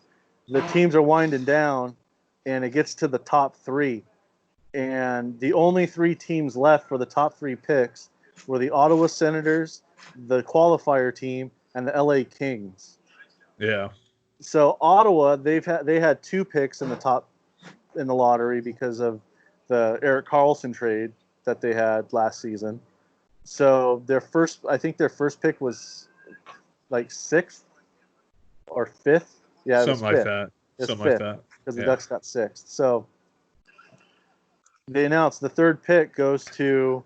the teams are winding down, and it gets to the top 3, and the only 3 teams left for the top 3 picks were the Ottawa Senators, the qualifier team, and the LA Kings. Yeah. So Ottawa, they had 2 picks in the lottery because of the Erik Karlsson trade that they had last season. So I think their first pick was like 6th or 5th. Yeah, something like that. Something like that. Because the Ducks got 6th. So they announced the 3rd pick goes to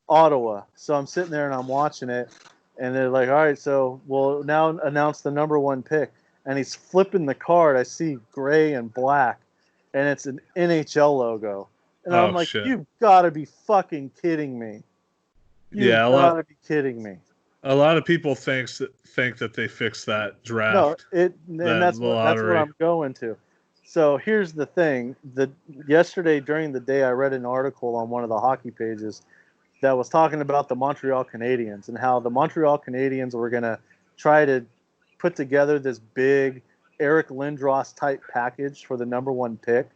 Ottawa. So I'm sitting there and I'm watching it, and they're like, all right, so we'll now announce the number 1 pick. And he's flipping the card. I see gray and black, and it's an NHL logo. And I'm like, shit. You've got to be fucking kidding me. You've got to be kidding me. A lot of people think that they fixed that draft. No, that's what I'm going to. So here's the thing. Yesterday during the day, I read an article on one of the hockey pages that was talking about the Montreal Canadiens and how the Montreal Canadiens were going to try to put together this big Eric Lindros type package for the number 1 pick.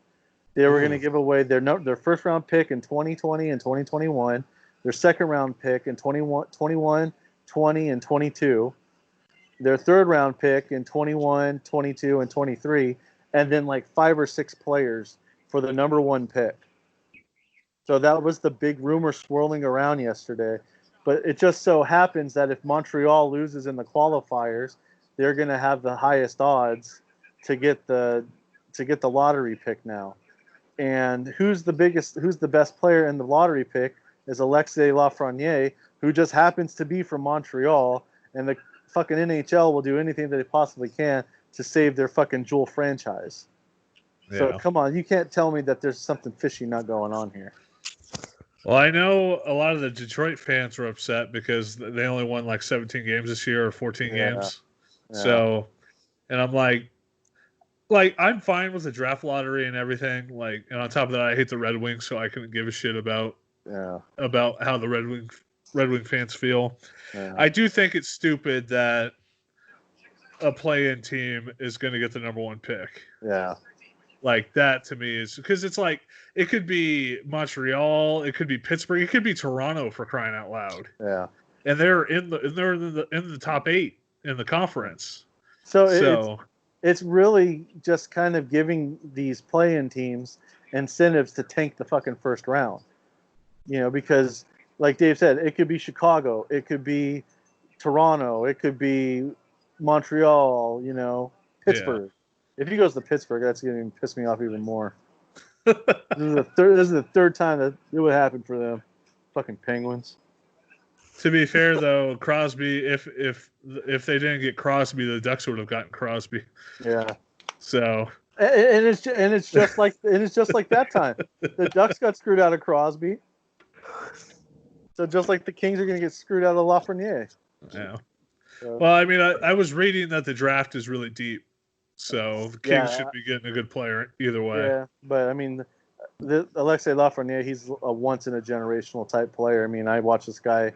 They were going to give away their first round pick in 2020 and 2021, their second round pick in 21, 20, and 22, their third round pick in 21, 22, and 23, and then like 5 or 6 players for the number 1 pick. So that was the big rumor swirling around yesterday. But it just so happens that if Montreal loses in the qualifiers, they're going to have the highest odds to get the lottery pick now. And who's the best player in the lottery pick is Alexis Lafreniere, who just happens to be from Montreal, and the fucking NHL will do anything that they possibly can to save their fucking jewel franchise. Yeah. So come on, you can't tell me that there's something fishy not going on here. Well, I know a lot of the Detroit fans were upset because they only won like 17 games this year or 14 games. Yeah. So, and I'm like I'm fine with the draft lottery and everything. Like, and on top of that, I hate the Red Wings, so I couldn't give a shit about how the Red Wing fans feel. Yeah. I do think it's stupid that a play-in team is going to get the number one pick. Yeah. Like, that to me is because it's like it could be Montreal, it could be Pittsburgh, it could be Toronto, for crying out loud. Yeah. And they're in the top 8 in the conference. So it's really just kind of giving these play-in teams incentives to tank the fucking first round. You know, because like Dave said, it could be Chicago, it could be Toronto, it could be Montreal, you know, Pittsburgh. Yeah. If he goes to Pittsburgh, that's going to piss me off even more. This is the third time that it would happen for them. Fucking Penguins. To be fair, though, Crosby, if they didn't get Crosby, the Ducks would have gotten Crosby. Yeah. So. And it's just like that time. The Ducks got screwed out of Crosby. So just like the Kings are going to get screwed out of Lafreniere. Yeah. So. Well, I mean, I was reading that the draft is really deep. So the Kings should be getting a good player either way. Yeah, but I mean, Alexis Lafreniere, he's a once in a generational type player. I mean, I watched this guy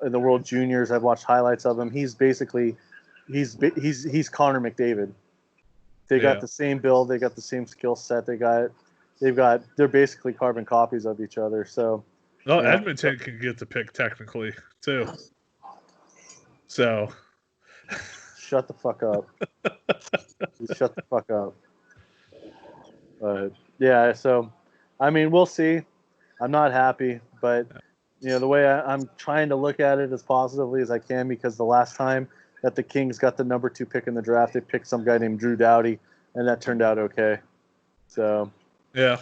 in the World Juniors. I've watched highlights of him. He's basically he's Connor McDavid. They got the same build. They got the same skill set. They're basically carbon copies of each other. So. Well, Edmonton can get the pick technically too. So. Shut the fuck up. Shut the fuck up. But yeah, so I mean, we'll see. I'm not happy, but you know, the way I'm trying to look at it as positively as I can, because the last time that the Kings got the number 2 pick in the draft, they picked some guy named Drew Doughty, and that turned out okay. So yeah,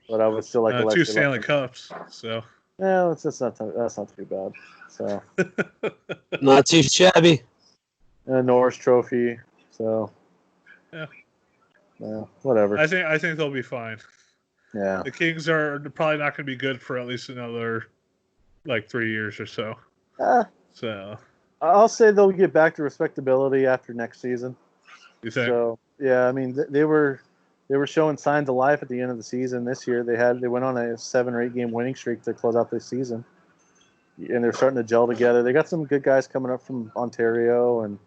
but I would still like 2 Stanley Cups. So yeah, that's not too bad. So not too shabby. And a Norris Trophy. So yeah, whatever. I think they'll be fine. Yeah, the Kings are probably not going to be good for at least another like 3 years or so. So I'll say they'll get back to respectability after next season. You think? So yeah, I mean they were showing signs of life at the end of the season this year. They went on a 7 or 8 game winning streak to close out the season, and they're starting to gel together. They got some good guys coming up from Ontario, and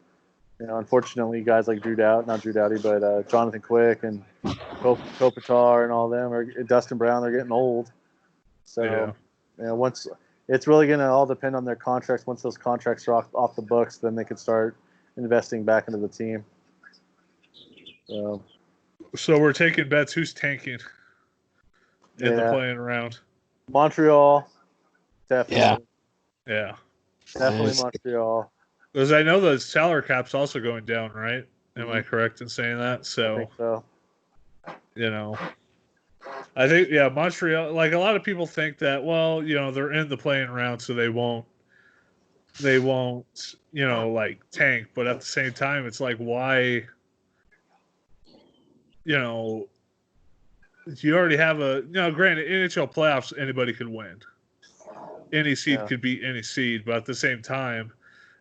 you know, unfortunately, guys like not Drew Doughty, but Jonathan Quick and Kopitar and all them, or Dustin Brown, they're getting old. So, you know, once it's really going to all depend on their contracts. Once those contracts are off the books, then they can start investing back into the team. So we're taking bets. Who's tanking in the playing round? Montreal, definitely. Yeah. Definitely Montreal. Because I know the salary cap's also going down, right? Am I correct in saying that? So, I think so. You know, I think, Montreal, like a lot of people think that, well, you know, they're in the playing round, so they won't, you know, like tank. But at the same time, it's like, why, you know, you already have granted, NHL playoffs, anybody could win. Any seed could beat any seed, but at the same time,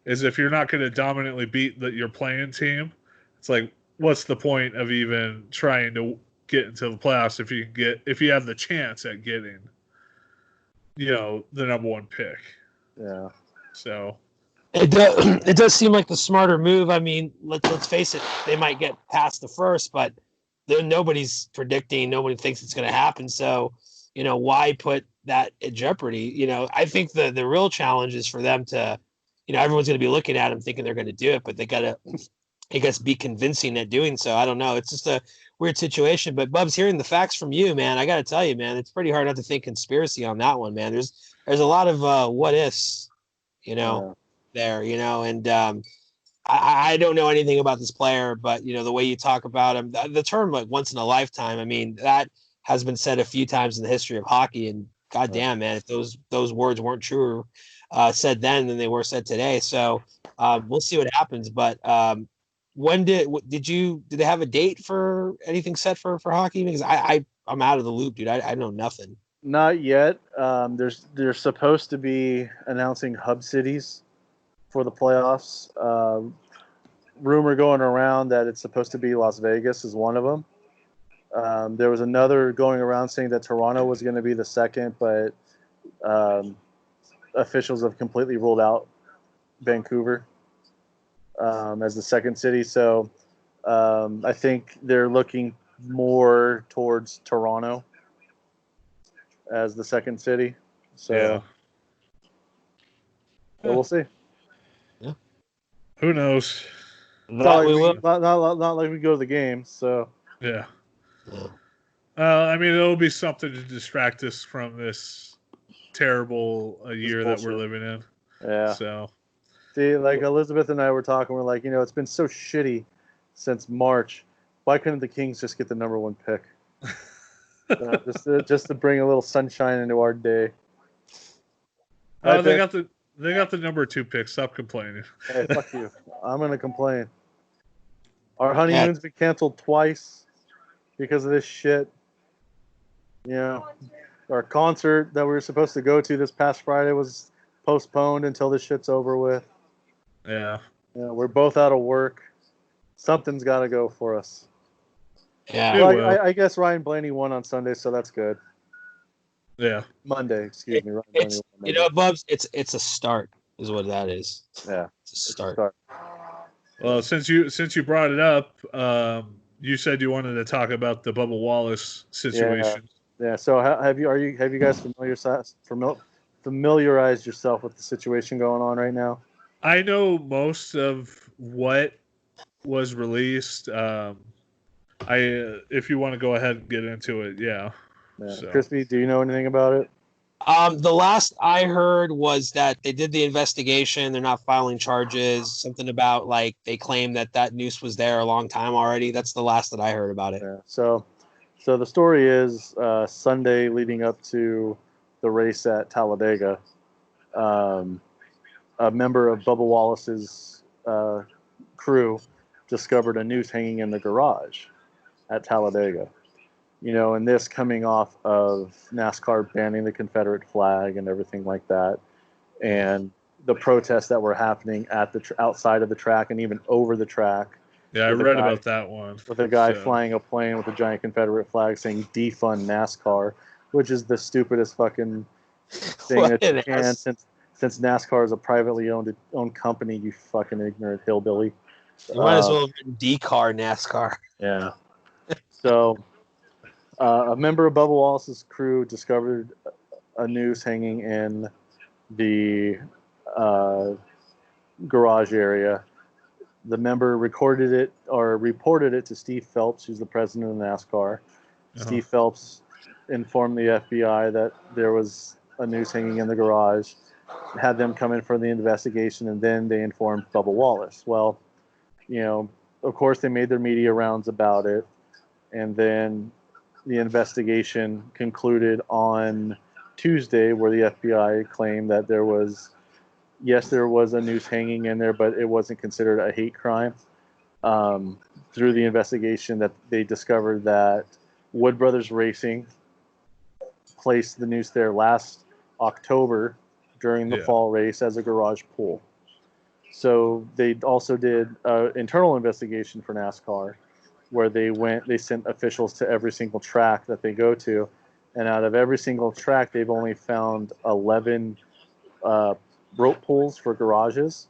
is if you're not going to dominantly beat your playing team, it's like, what's the point of even trying to get into the playoffs if you have the chance at getting, you know, the number 1 pick? Yeah. So it does seem like the smarter move. I mean, let's face it, they might get past the first, but nobody's predicting. Nobody thinks it's going to happen. So, you know, why put that in jeopardy? You know, I think the real challenge is for them to, you know, everyone's going to be looking at them thinking they're going to do it, but they got to, I guess, be convincing at doing so. I don't know. It's just a weird situation. But Bubs, hearing the facts from you, man, I got to tell you, man, it's pretty hard not to think conspiracy on that one, man. There's a lot of what ifs there, and I don't know anything about this player, but the way you talk about him, the term like once in a lifetime, I mean, that has been said a few times in the history of hockey, and goddamn, man, if those words weren't truer said then than they were said today. So we'll see what happens. But when did they have a date for anything set for hockey? Because I'm out of the loop, dude. I know nothing. Not yet. They're supposed to be announcing hub cities for the playoffs. Rumor going around that it's supposed to be Las Vegas is one of them. There was another going around saying that Toronto was going to be the second, but officials have completely ruled out Vancouver as the second city. So I think they're looking more towards Toronto as the second city. So we'll see. Yeah. Who knows? Not like we go to the games. So yeah. I mean, it'll be something to distract us from this terrible year that we're living in. Yeah. So, see, like Elizabeth and I were talking, we're like, it's been so shitty since March. Why couldn't the Kings just get the number one pick? Just to bring a little sunshine into our day. Oh, they got the number 2 pick. Stop complaining. Hey, fuck you. I'm gonna complain. Our honeymoon's been canceled twice because of this shit. Our concert that we were supposed to go to this past Friday was postponed until this shit's over with. Yeah. We're both out of work. Something's got to go for us. Yeah. Well, I guess Ryan Blaney won on Sunday, so that's good. Yeah. Monday, excuse me. It's Bubs. It's a start, is what that is. Yeah. It's a start. Well, since you brought it up, you said you wanted to talk about the Bubba Wallace situation. Yeah. So have you guys familiarized yourself with the situation going on right now? I know most of what was released. If you want to go ahead and get into it, yeah. So. Crispy, do you know anything about it? The last I heard was that they did the investigation. They're not filing charges. Something about like they claim that noose was there a long time already. That's the last that I heard about it. Yeah. So the story is Sunday leading up to the race at Talladega. A member of Bubba Wallace's crew discovered a noose hanging in the garage at Talladega. And this coming off of NASCAR banning the Confederate flag and everything like that, and the protests that were happening at the outside of the track and even over the track. Yeah, I read about that one. With a guy flying a plane with a giant Confederate flag saying "defund NASCAR," which is the stupidest fucking thing that you can since NASCAR is a privately owned company. You fucking ignorant hillbilly. You might as well have been D-car NASCAR. Yeah. So. A member of Bubba Wallace's crew discovered a noose hanging in the garage area. The member recorded it or reported it to Steve Phelps, who's the president of NASCAR. Steve Phelps informed the FBI that there was a noose hanging in the garage, had them come in for the investigation, and then they informed Bubba Wallace. Well, of course they made their media rounds about it, and then the investigation concluded on Tuesday, where the FBI claimed that there was a noose hanging in there, but it wasn't considered a hate crime. Through the investigation, that they discovered that Wood Brothers Racing placed the noose there last October during the fall race as a garage pool. So they also did an internal investigation for NASCAR, where they sent officials to every single track that they go to, and out of every single track, they've only found 11 rope pulls for garages,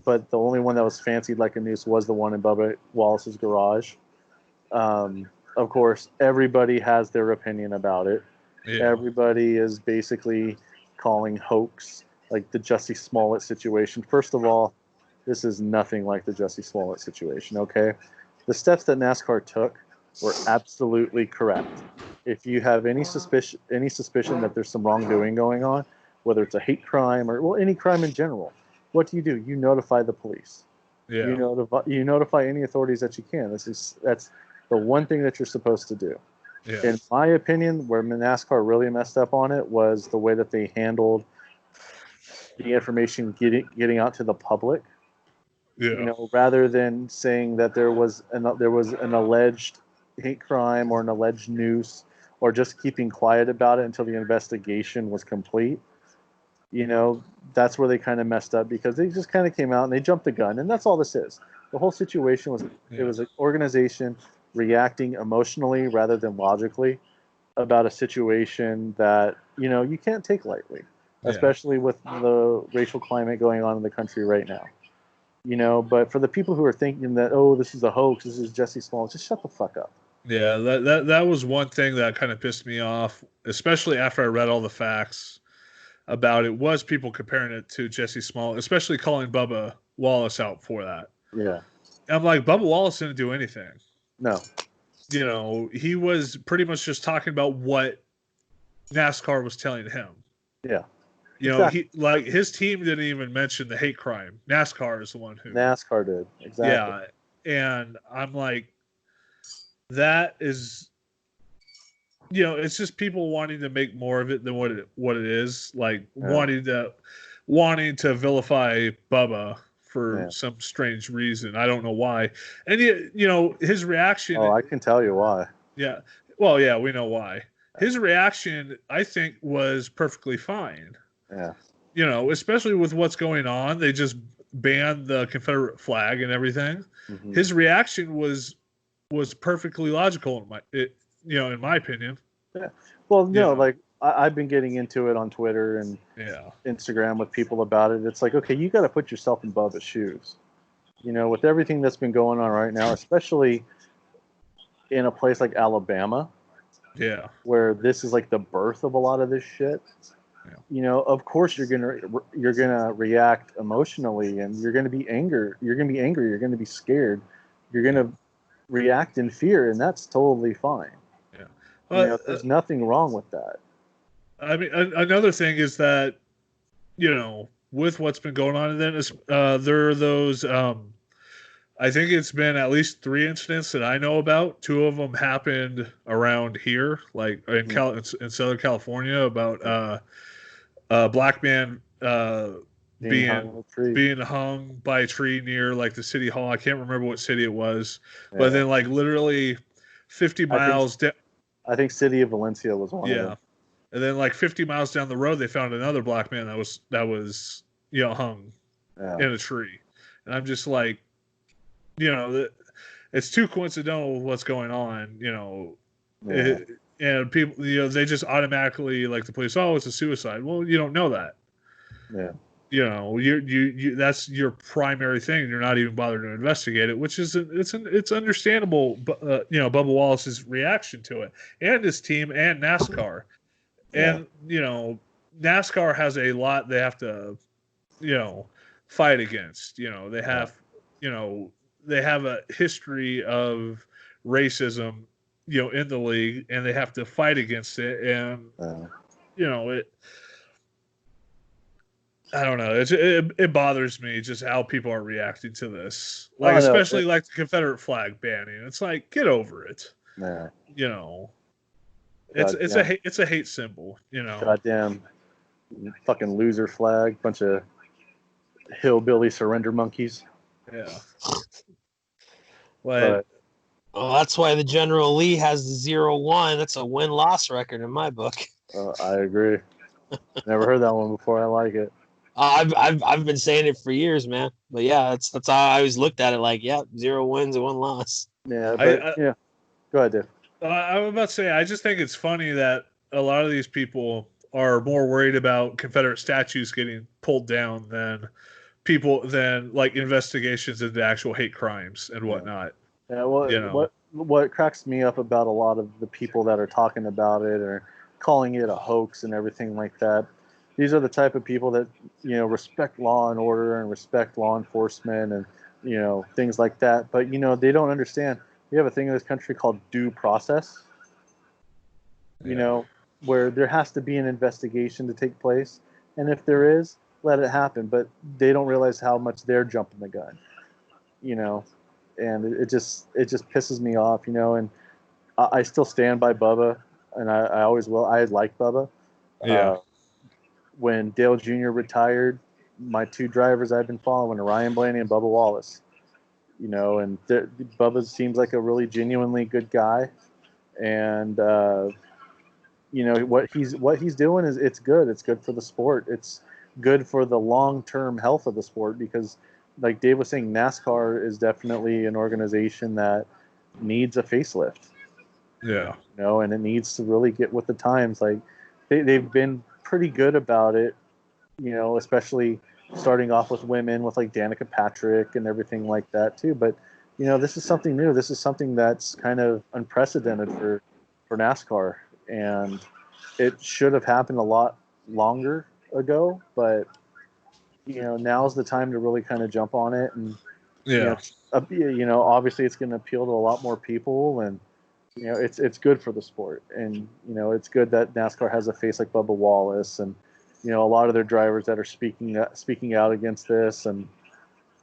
but the only one that was fancied like a noose was the one in Bubba Wallace's garage. Of course, everybody has their opinion about it. Yeah. Everybody is basically calling hoax, like the Jussie Smollett situation. First of all, this is nothing like the Jussie Smollett situation, okay? The steps that NASCAR took were absolutely correct. If you have any suspicion that there's some wrongdoing going on, whether it's a hate crime or any crime in general, what do? You notify the police. Yeah. You notify any authorities that you can. That's the one thing that you're supposed to do. Yeah. In my opinion, where NASCAR really messed up on it was the way that they handled the information getting out to the public. Yeah. Rather than saying that there was an alleged hate crime or an alleged noose, or just keeping quiet about it until the investigation was complete. That's where they kind of messed up, because they just kind of came out and they jumped the gun, and that's all this is. The whole situation was It was an organization reacting emotionally rather than logically about a situation that you can't take lightly, especially with the racial climate going on in the country right now. But for the people who are thinking that, oh, this is a hoax, this is Jesse Small, just shut the fuck up. Yeah, that was one thing that kind of pissed me off, especially after I read all the facts about it, was people comparing it to Jesse Small, especially calling Bubba Wallace out for that. Yeah. I'm like, Bubba Wallace didn't do anything. No. He was pretty much just talking about what NASCAR was telling him. Yeah. Exactly. His team didn't even mention the hate crime. NASCAR is the one who. NASCAR did. Exactly. Yeah. And I'm like, that is, it's just people wanting to make more of it than what it is. Like wanting to vilify Bubba for some strange reason. I don't know why. And his reaction. Oh, I can tell you why. Yeah. Well, yeah, we know why. His reaction, I think, was perfectly fine. Yeah. Especially with what's going on. They just banned the Confederate flag and everything. Mm-hmm. His reaction was perfectly logical in my opinion. Yeah. Well, no, like I've been getting into it on Twitter and Instagram with people about it. It's like, okay, you got to put yourself in Bubba's shoes. With everything that's been going on right now, especially in a place like Alabama, where this is like the birth of a lot of this shit. Of course you're gonna react emotionally, and you're gonna be angry. You're gonna be scared. You're gonna react in fear, and that's totally fine. There's nothing wrong with that. I mean, another thing is that with what's been going on, and then there are those. I think it's been at least 3 incidents that I know about. 2 of them happened around here, like in Southern California, about a black man being hung by a tree near like the city hall. I can't remember what city it was, but then like literally 50 miles down. I think city of Valencia was one of them. And then like 50 miles down the road, they found another black man that was hung in a tree. And I'm just like, it's too coincidental with what's going on, and people, they just automatically, like, the police, oh, it's a suicide. Well, you don't know that. Yeah. You that's your primary thing. You're not even bothering to investigate it, which is it's understandable. But Bubba Wallace's reaction to it, and his team, and NASCAR, and NASCAR has a lot they have to fight against. They have they have a history of racism in the league, and they have to fight against it, and it. I don't know. It bothers me just how people are reacting to this, like especially like the Confederate flag banning. It's like, get over it. Yeah. It's a hate symbol. Goddamn fucking loser flag, bunch of hillbilly surrender monkeys. Yeah. Well, that's why the General Lee has the 0-1. That's a win-loss record in my book. I agree. Never heard that one before. I like it. I've been saying it for years, man. But yeah, that's how I always looked at it. Like, 0 wins and 1 loss. Yeah, but go ahead, Dave. I was about to say, I just think it's funny that a lot of these people are more worried about Confederate statues getting pulled down than like investigations into actual hate crimes and whatnot. Yeah, well, what cracks me up about a lot of the people that are talking about it or calling it a hoax and everything like that, these are the type of people that respect law and order and respect law enforcement and things like that. But they don't understand. We have a thing in this country called due process. Where there has to be an investigation to take place, And if there is, let it happen. But they don't realize how much they're jumping the gun, you know, and it just pisses me off, you know. And I still stand by Bubba, and I always will. I like Bubba. Yeah. When Dale Jr. retired, my two drivers I've been following are Ryan Blaney and Bubba Wallace. You know, and Bubba seems like a really genuinely good guy, and you know what he's doing is it's good. It's good for the sport. It's good for the long-term health of the sport because, like Dave was saying, NASCAR is definitely an organization that needs a facelift. Yeah. You know, and it needs to really get with the times. Like they've been pretty good about it, you know, especially starting off with women with like Danica Patrick and everything like that too. But you know, this is something new. This is something that's kind of unprecedented for NASCAR, and it should have happened a lot longer ago. But you know, now's the time to really kind of jump on it, and Yeah. you know, obviously it's going to appeal to a lot more people, and you know, it's good for the sport, and you know, it's good that NASCAR has a face like Bubba Wallace, and you know, a lot of their drivers that are speaking out against this and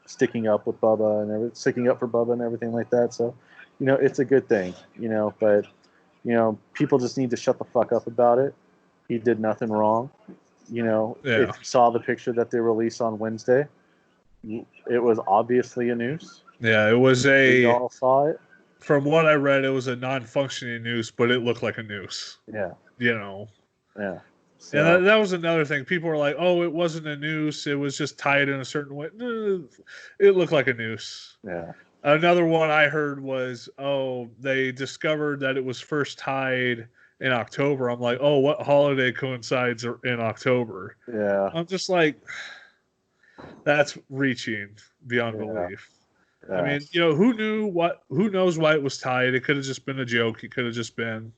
sticking up with Bubba and sticking up for Bubba and everything like that. So, you know, it's a good thing, you know, but you know, people just need to shut the fuck up about it. He did nothing wrong. You know, Yeah. if you saw the picture that they released on Wednesday, it was obviously a noose. Yeah, it was We all saw it. From what I read, it was a non-functioning noose, but it looked like a noose. Yeah. You know. Yeah. So, And that was another thing. People were like, "Oh, it wasn't a noose. It was just tied in a certain way." No, it looked like a noose. yeah. Another one I heard was, "Oh, they discovered that it was first tied in October." I'm like, "Oh, what holiday coincides in October?" Yeah. I'm just like, that's reaching beyond belief. Yeah. I mean, you know, who knows why it was tied? It could have just been a joke. It could have just been,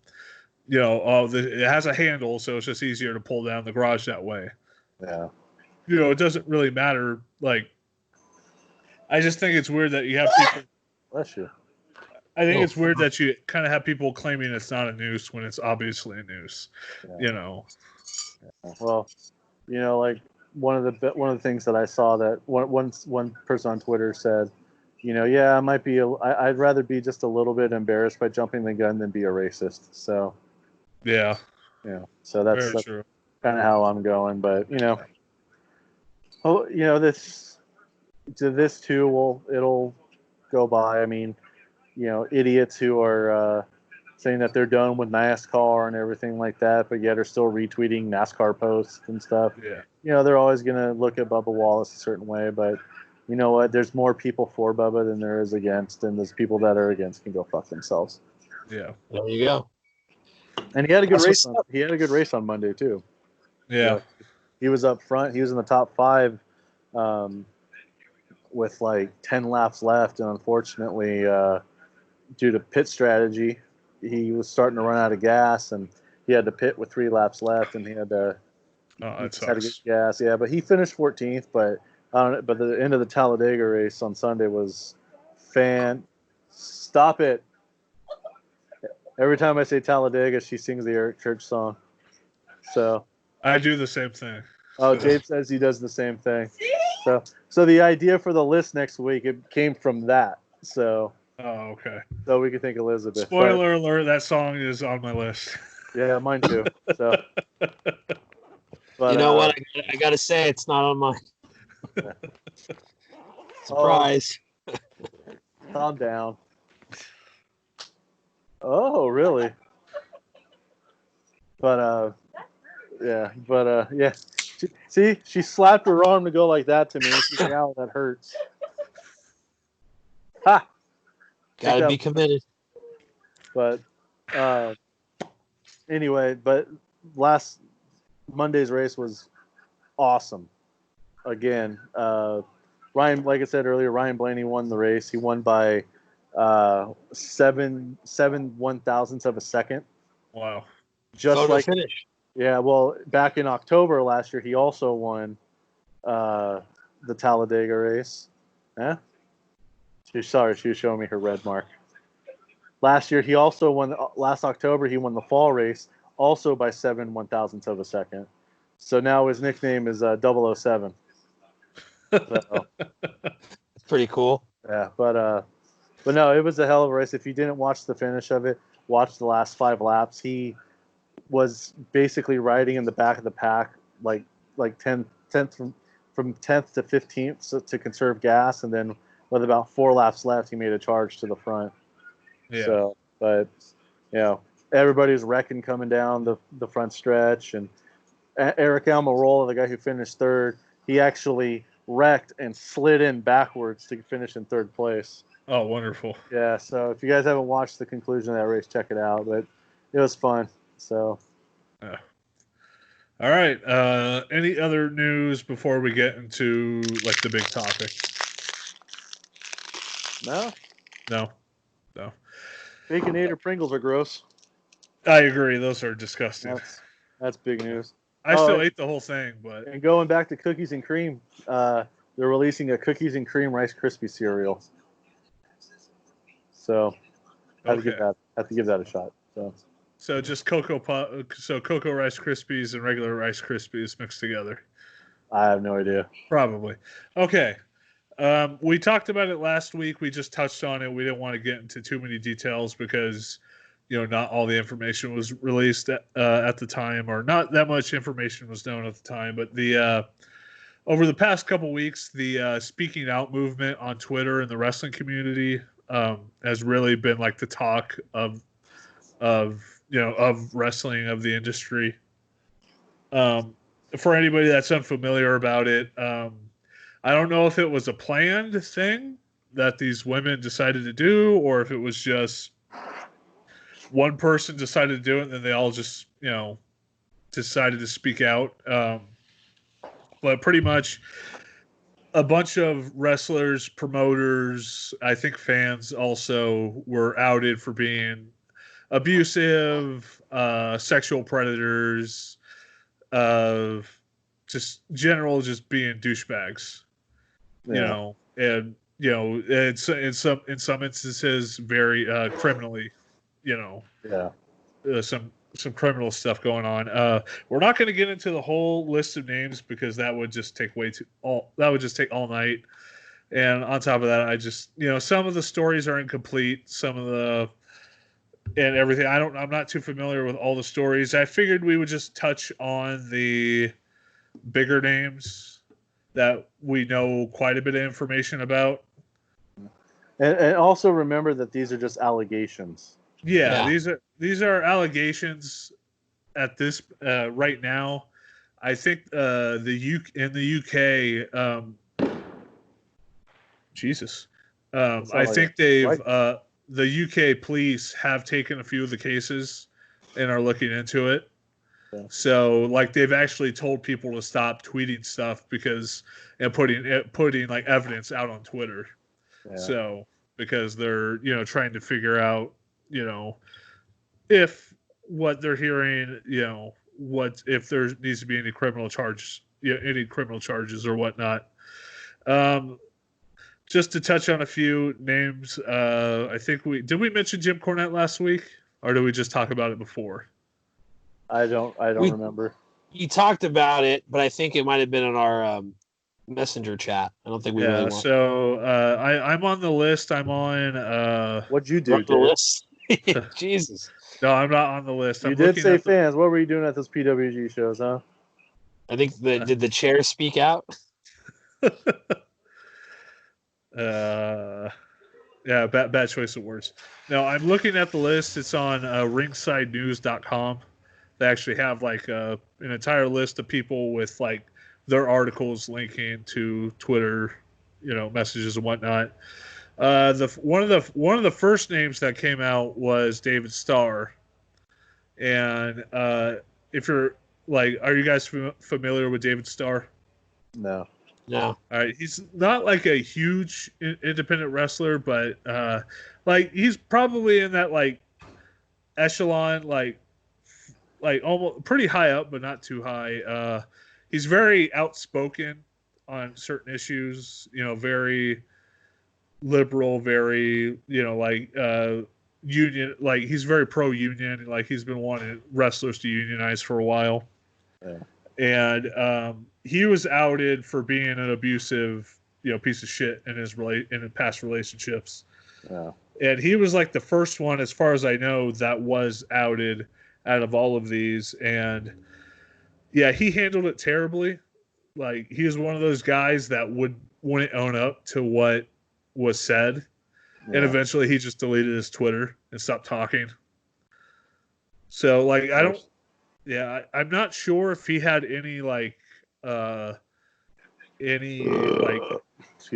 you know, it has a handle, so it's just easier to pull down the garage that way. Yeah. You know, it doesn't really matter. Like, I just think it's weird that you have people. Bless you. I think it's weird that you kind of have people claiming it's not a noose when it's obviously a noose. Yeah. You know. Yeah. Well, you know, like one of the things that I saw that one person on Twitter said, you know, yeah, I might be. I'd rather be just a little bit embarrassed by jumping the gun than be a racist. So. Yeah. Yeah. So that's true. kind of how I'm going, but you know, you know, this too it'll go by. I mean, you know, idiots who are saying that they're done with NASCAR and everything like that, but yet are still retweeting NASCAR posts and stuff. Yeah. You know, they're always gonna look at Bubba Wallace a certain way, but you know what? There's more people for Bubba than there is against, and those people that are against can go fuck themselves. Yeah. There you go. And he had a good That's race. what's up. He had a good race on Monday too. Yeah. You know, he was up front. He was in the top 5 with like 10 laps left, and unfortunately, due to pit strategy, he was starting to run out of gas, and he had to pit with 3 laps left, and he had to. Oh, He that just had to get sucks. gas. Yeah, but he finished 14th. But but the end of the Talladega race on Sunday was Stop it! Every time I say Talladega, she sings the Eric Church song. So. I do the same thing. Oh, Jabe says he does the same thing. So the idea for the list next week, it came from that. So okay. So we can thank Elizabeth. Spoiler alert, that song is on my list. Yeah, mine too. So, but, you know what? I got to say, it's not on mine. Surprise. Calm down. Oh, really? But, yeah. She slapped her arm to go like that to me. She's like, ow, that hurts. Ha! Got to be committed. But, anyway, but last Monday's race was awesome. Again, Ryan, like I said earlier, Ryan Blaney won the race. He won by 7/1,000ths of a second. Wow. Just Photo like finish. Yeah, well, back in October last year, he also won the Talladega race. Yeah, she was showing me her red mark. Last year, he also won. Last October, he won the fall race, also by 7/1,000ths of a second. So now his nickname is 007. So, It's pretty cool. yeah, but no, it was a hell of a race. If you didn't watch the finish of it, watch the last 5 laps. He was basically riding in the back of the pack, like 10th from 10th to 15th to conserve gas, and then with about 4 laps left, he made a charge to the front. Yeah. So, but everybody was wrecking coming down the front stretch, and Eric Almirola, the guy who finished third, he actually wrecked and slid in backwards to finish in third place. Oh, wonderful. Yeah, so if you guys haven't watched the conclusion of that race, check it out. But it was fun. So, all right. Any other news before we get into like the big topic? No. Baconator Pringles are gross. I agree. Those are disgusting. That's big news. I still ate the whole thing, but and going back to cookies and cream, they're releasing a cookies and cream Rice Krispie cereal. So, have to give that a shot. So just Cocoa Rice Krispies and regular Rice Krispies mixed together. I have no idea. Probably. Okay. We talked about it last week. We just touched on it. We didn't want to get into too many details because, not all the information was released at the time, or not that much information was known at the time. But over the past couple weeks, the speaking out movement on Twitter and the wrestling community has really been like the talk of wrestling, of the industry. For anybody that's unfamiliar about it, I don't know if it was a planned thing that these women decided to do, or if it was just one person decided to do it and then they all just, decided to speak out. But pretty much a bunch of wrestlers, promoters, I think fans also were outed for being abusive, sexual predators, just being douchebags. Yeah. And it's in some instances very criminally, some criminal stuff going on. We're not going to get into the whole list of names because that would just take all night. And on top of that, I just some of the stories are incomplete. Some of the and everything. I'm not too familiar with all the stories. I figured we would just touch on the bigger names that we know quite a bit of information about. And also remember that these are just allegations. Yeah. These are allegations at this right now. I think in the UK, Jesus. I think they've the UK police have taken a few of the cases and are looking into it. Yeah. So, they've actually told people to stop tweeting stuff and putting like evidence out on Twitter. Yeah. So, because they're trying to figure out if what they're hearing if there needs to be any criminal charges or whatnot. Just to touch on a few names, I think did we mention Jim Cornette last week, or did we just talk about it before? I don't remember. You talked about it, but I think it might have been in our messenger chat. I don't think we really want. So I'm on the list. I'm on. What'd you do? The list? Jesus. No, I'm not on the list. You did say fans. What were you doing at those PWG shows, huh? I think did the chair speak out? Yeah, bad choice of words. No, I'm looking at the list. It's on ringsidenews.com. They actually have an entire list of people with their articles linking to Twitter, messages and whatnot. One of the first names that came out was David Starr, and if you're are you guys familiar with David Starr? No. No. All right. He's not a huge independent wrestler, but he's probably in that echelon, almost pretty high up, but not too high. He's very outspoken on certain issues, very liberal, very, union, he's very pro-union. He's been wanting wrestlers to unionize for a while. Yeah. and he was outed for being an abusive, piece of shit in his past relationships. Yeah. And he was like the first one, as far as I know, that was outed out of all of these. And yeah, he handled it terribly. Like, he was one of those guys that wouldn't own up to what was said. And eventually he just deleted his Twitter and stopped talking. So, like, I'm not sure if he had any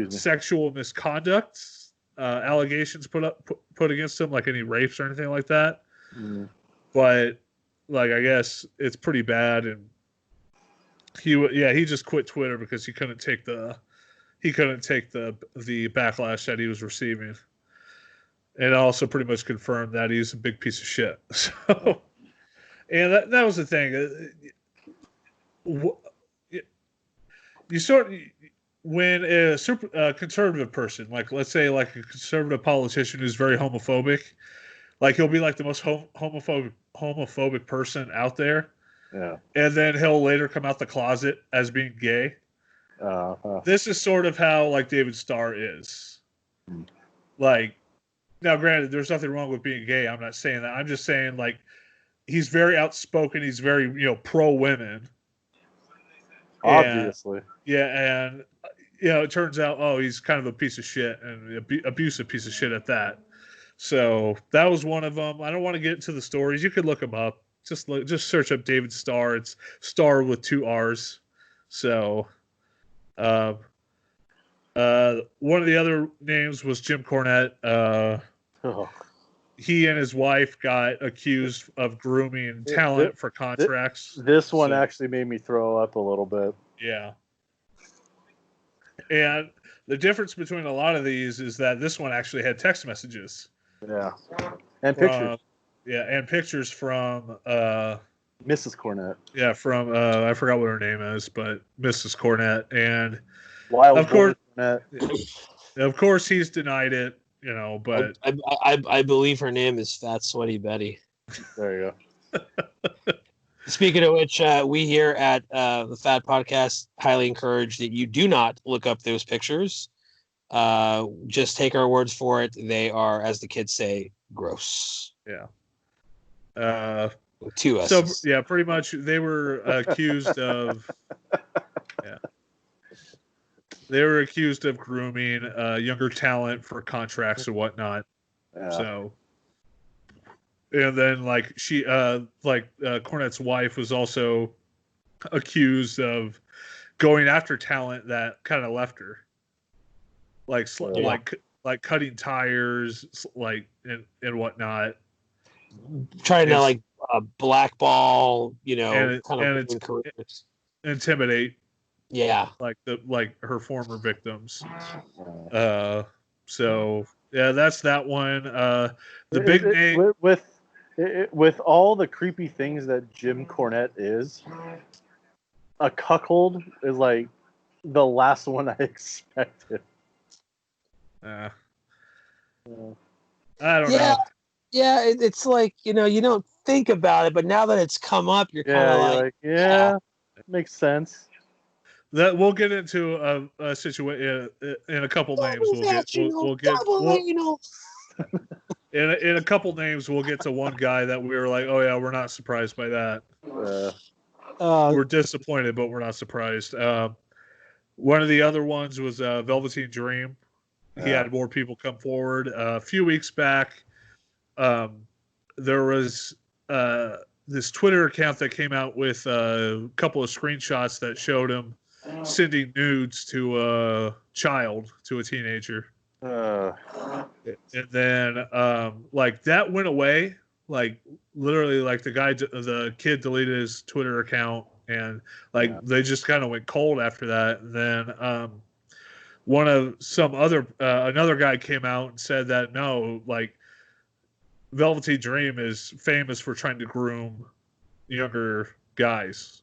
sexual misconduct allegations put against him, like any rapes or anything like that. Mm. But like, I guess it's pretty bad, and he just quit Twitter because he couldn't take the backlash that he was receiving, and also pretty much confirmed that he's a big piece of shit. So, and that was the thing. You sort of, when a conservative person, like, let's say like a conservative politician who's very homophobic, like, he'll be like the most homophobic person out there. Yeah. And then he'll later come out the closet as being gay. This is sort of how, like, David Starr is. Like, now granted, there's nothing wrong with being gay. I'm not saying that. I'm just saying, like, he's very outspoken. He's very, pro women. Obviously. And it turns out, he's kind of a piece of shit, and abusive piece of shit at that. So that was one of them. I don't want to get into the stories. You could look them up. Just search up David Starr. It's Starr with 2 R's. So, one of the other names was Jim Cornette. He and his wife got accused of grooming talent for contracts. This one actually made me throw up a little bit. Yeah. And the difference between a lot of these is that this one actually had text messages. Yeah. And pictures. And pictures from Mrs. Cornette. Yeah, from I forgot what her name is, but Mrs. Cornette. And Wild of course, Cornette. Of course, he's denied it. But I believe her name is Fat Sweaty Betty. There you go. Speaking of which, we here at the Fat Podcast highly encourage that you do not look up those pictures. Just take our words for it. They are, as the kids say, gross. Yeah. To us. So yeah, pretty much they were accused of. Yeah. They were accused of grooming younger talent for contracts and whatnot. Yeah. So, and then like Cornette's wife was also accused of going after talent that kind of left her, like cutting tires, like and whatnot, trying to like blackball, kind of careers, intimidate. Yeah, like her former victims. So yeah, that's that one. The big name with all the creepy things that Jim Cornette is, a cuckold is like the last one I expected. I don't know. Yeah, it's like, you don't think about it, but now that it's come up, you're kind of like, it makes sense. That we'll get into a situation in a couple names. In a couple names, we'll get to one guy that we were like, oh yeah, we're not surprised by that. We're disappointed, but we're not surprised. One of the other ones was Velveteen Dream. He had more people come forward. A few weeks back, there was this Twitter account that came out with a couple of screenshots that showed him sending nudes to a teenager. And then that went away. Like, literally, like the kid deleted his Twitter account, and they just kind of went cold after that. And then another guy came out and said that no, like, Velveteen Dream is famous for trying to groom younger guys,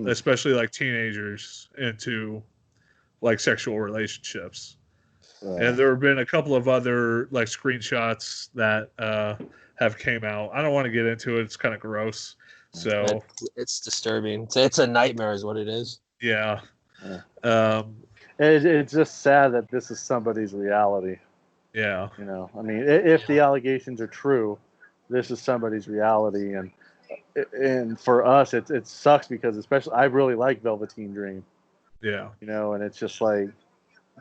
especially like teenagers, into like sexual relationships. And there have been a couple of other like screenshots that have came out. I don't want to get into it. It's kind of gross. So it's disturbing. It's a nightmare, is what it is. yeah. Yeah. It's just sad that this is somebody's reality. Yeah. You know, I mean, if the allegations are true, this is somebody's reality, and for us, it sucks because especially I really like Velveteen Dream. Yeah. You know, and it's just like,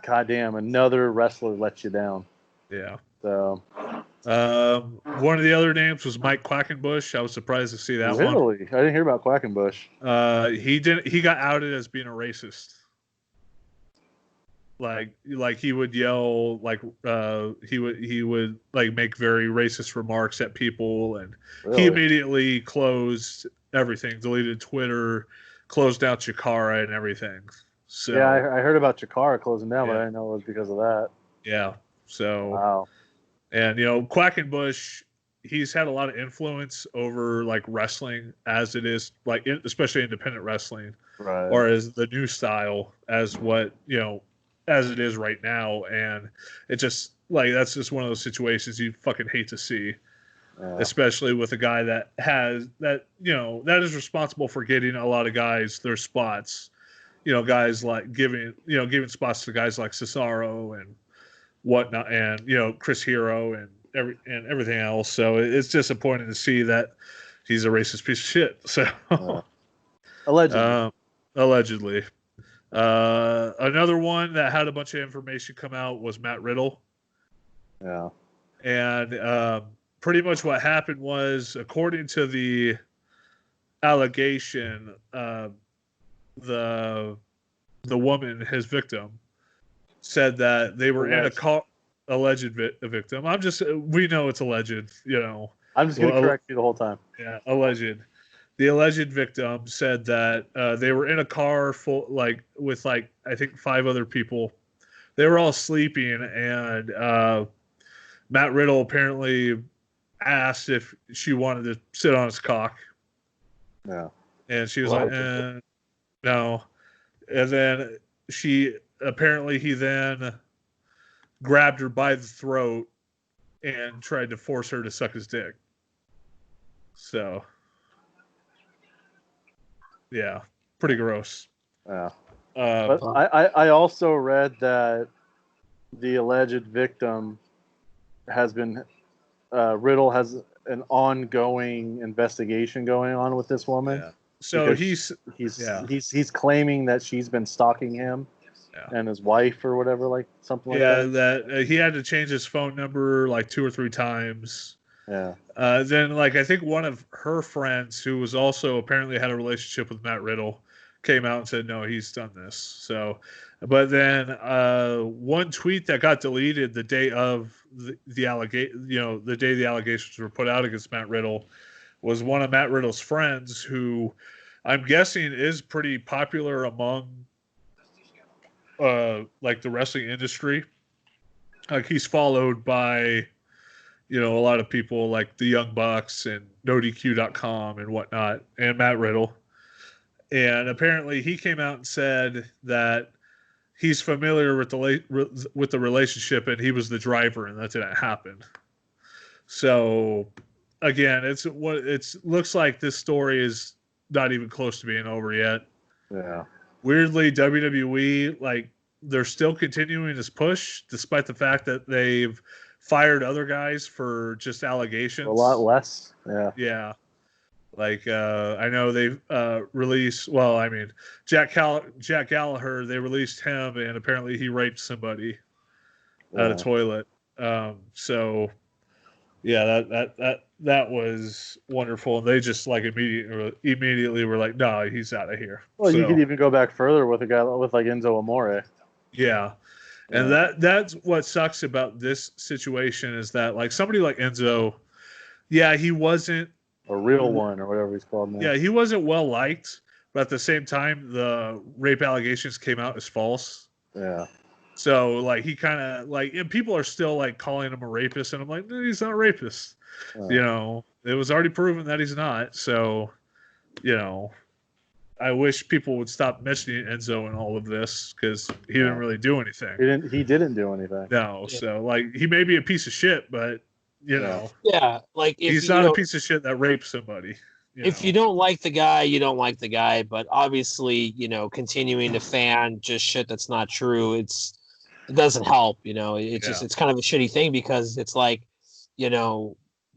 goddamn, another wrestler lets you down. Yeah. So. One of the other names was Mike Quackenbush. I was surprised to see that one. Really? I didn't hear about Quackenbush. He got outed as being a racist. Like he would yell, like he would like make very racist remarks at people, and Really? he immediately closed everything, deleted Twitter, closed out Chikara and everything. So yeah, I heard about Chikara closing down, but Yeah. I didn't know it was because of that. yeah. So Wow. and you know, Quackenbush, he's had a lot of influence over like wrestling as it is, like especially independent wrestling, Right. or as the new style, as what as it is right now. And it just like that's just one of those situations you fucking hate to see, Yeah. especially with a guy that has that that is responsible for getting a lot of guys their spots. Guys like giving spots to guys like Cesaro and whatnot, and Chris Hero and everything else. So it's disappointing to see that he's a racist piece of shit. So Allegedly. allegedly. Another one that had a bunch of information come out was Matt Riddle. Yeah. And pretty much what happened was, according to the allegation, the woman, his victim, said that they were in a car. Alleged victim. We know it's alleged. I'm just gonna correct you the whole time. Yeah, alleged. The alleged victim said that they were in a car full, with I think 5 other people. They were all sleeping, and Matt Riddle apparently asked if she wanted to sit on his cock. Yeah. And she was like, no. And then he then grabbed her by the throat and tried to force her to suck his dick. So, yeah, pretty gross. Yeah. But I also read that the alleged victim has been Riddle has an ongoing investigation going on with this woman. Yeah. So he's claiming that she's been stalking him and his wife or whatever, something like that. Yeah, that he had to change his phone number 2 or 3 times. Yeah. Then I think one of her friends, who was also apparently had a relationship with Matt Riddle, came out and said no, he's done this. So, but then one tweet that got deleted the day of the allegations were put out against Matt Riddle was one of Matt Riddle's friends, who I'm guessing is pretty popular among the wrestling industry. He's followed by a lot of people like the Young Bucks and NoDQ.com and whatnot, and Matt Riddle. And apparently he came out and said that he's familiar with the relationship, and he was the driver, and that didn't happen. So again, it looks like this story is not even close to being over yet. Yeah. Weirdly, WWE, they're still continuing this push, despite the fact that they've fired other guys for just allegations. A lot less. Yeah. Yeah. I know they've released, Jack Gallagher, they released him, and apparently he raped somebody at a toilet. So yeah, that was wonderful. And they just immediately were like, no, he's out of here. Well, you could even go back further with a guy with Enzo Amore. Yeah. And that's what sucks about this situation, is that somebody like Enzo, yeah, he wasn't a real one or whatever he's called now. Yeah, he wasn't well liked, but at the same time, the rape allegations came out as false. Yeah. So he kind of and people are still calling him a rapist, and I'm like, no, he's not a rapist. It was already proven that he's not. So, I wish people would stop mentioning Enzo in all of this, because he didn't really do anything. He didn't do anything. No. Yeah. So he may be a piece of shit, but yeah, he's not a piece of shit that raped somebody. if you don't like the guy, you don't like the guy. But obviously, continuing to fan just shit that's not true, it doesn't help. It's kind of a shitty thing because it's like,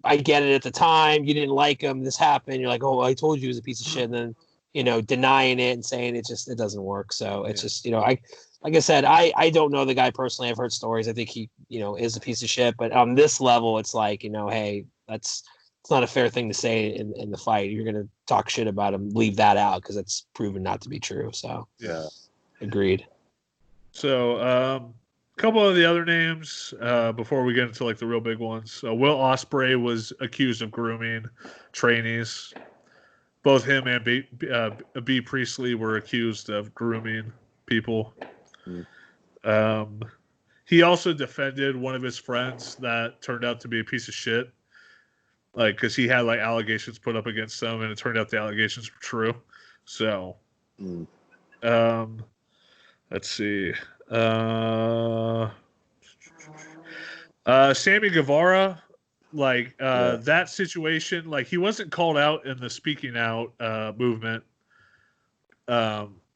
I get it at the time. You didn't like him. This happened. You're like, oh, I told you he was a piece of shit. And then, denying it and saying it doesn't work. So it's just, like I said, I don't know the guy personally. I've heard stories. I think he, is a piece of shit. But on this level, it's like, hey, it's not a fair thing to say in the fight. You're going to talk shit about him. Leave that out because it's proven not to be true. So, yeah. Agreed. So, a couple of the other names before we get into like the real big ones. Will Ospreay was accused of grooming trainees. Both him and B. Priestley were accused of grooming people. He also defended one of his friends that turned out to be a piece of shit. Like, because he had like allegations put up against him, and it turned out the allegations were true. So, let's see. Sammy Guevara, that situation, like he wasn't called out in the speaking out movement.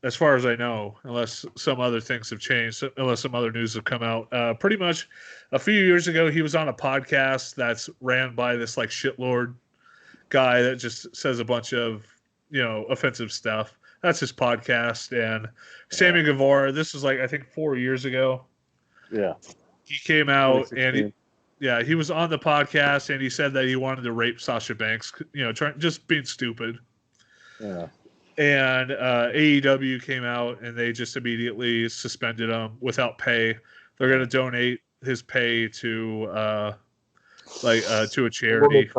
As far as I know, unless some other things have changed, unless some other news have come out. Pretty much a few years ago, he was on a podcast that's ran by this like shitlord guy that just says a bunch of, offensive stuff. That's his podcast. And Sammy Guevara, this was like, I think 4 years ago. Yeah. He came out and he was on the podcast and he said that he wanted to rape Sasha Banks, just being stupid. Yeah. And AEW came out and they just immediately suspended him without pay. They're going to donate his pay to to a charity, like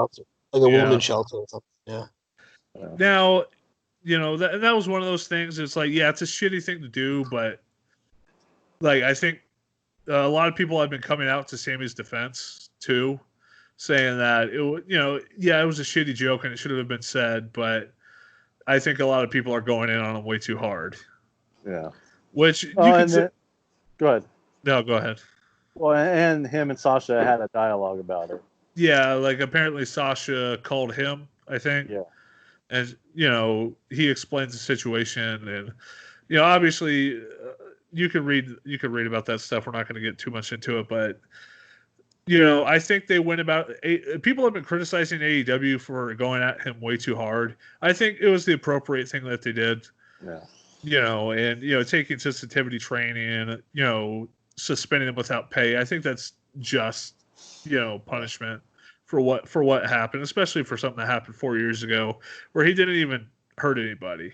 a woman's shelter or something. Yeah. Now, that was one of those things. It's like, it's a shitty thing to do, but like I think a lot of people have been coming out to Sammy's defense too, saying that it was a shitty joke and it should have been said, but I think a lot of people are going in on him way too hard. Yeah. Which you go ahead. No, go ahead. Well, and him and Sasha had a dialogue about it. Yeah, like apparently Sasha called him, I think. Yeah. And he explains the situation, and obviously you can read about that stuff. We're not going to get too much into it, but I think they went about. People have been criticizing AEW for going at him way too hard. I think it was the appropriate thing that they did. Yeah. And taking sensitivity training, suspending him without pay. I think that's just, punishment for what happened, especially for something that happened 4 years ago, where he didn't even hurt anybody.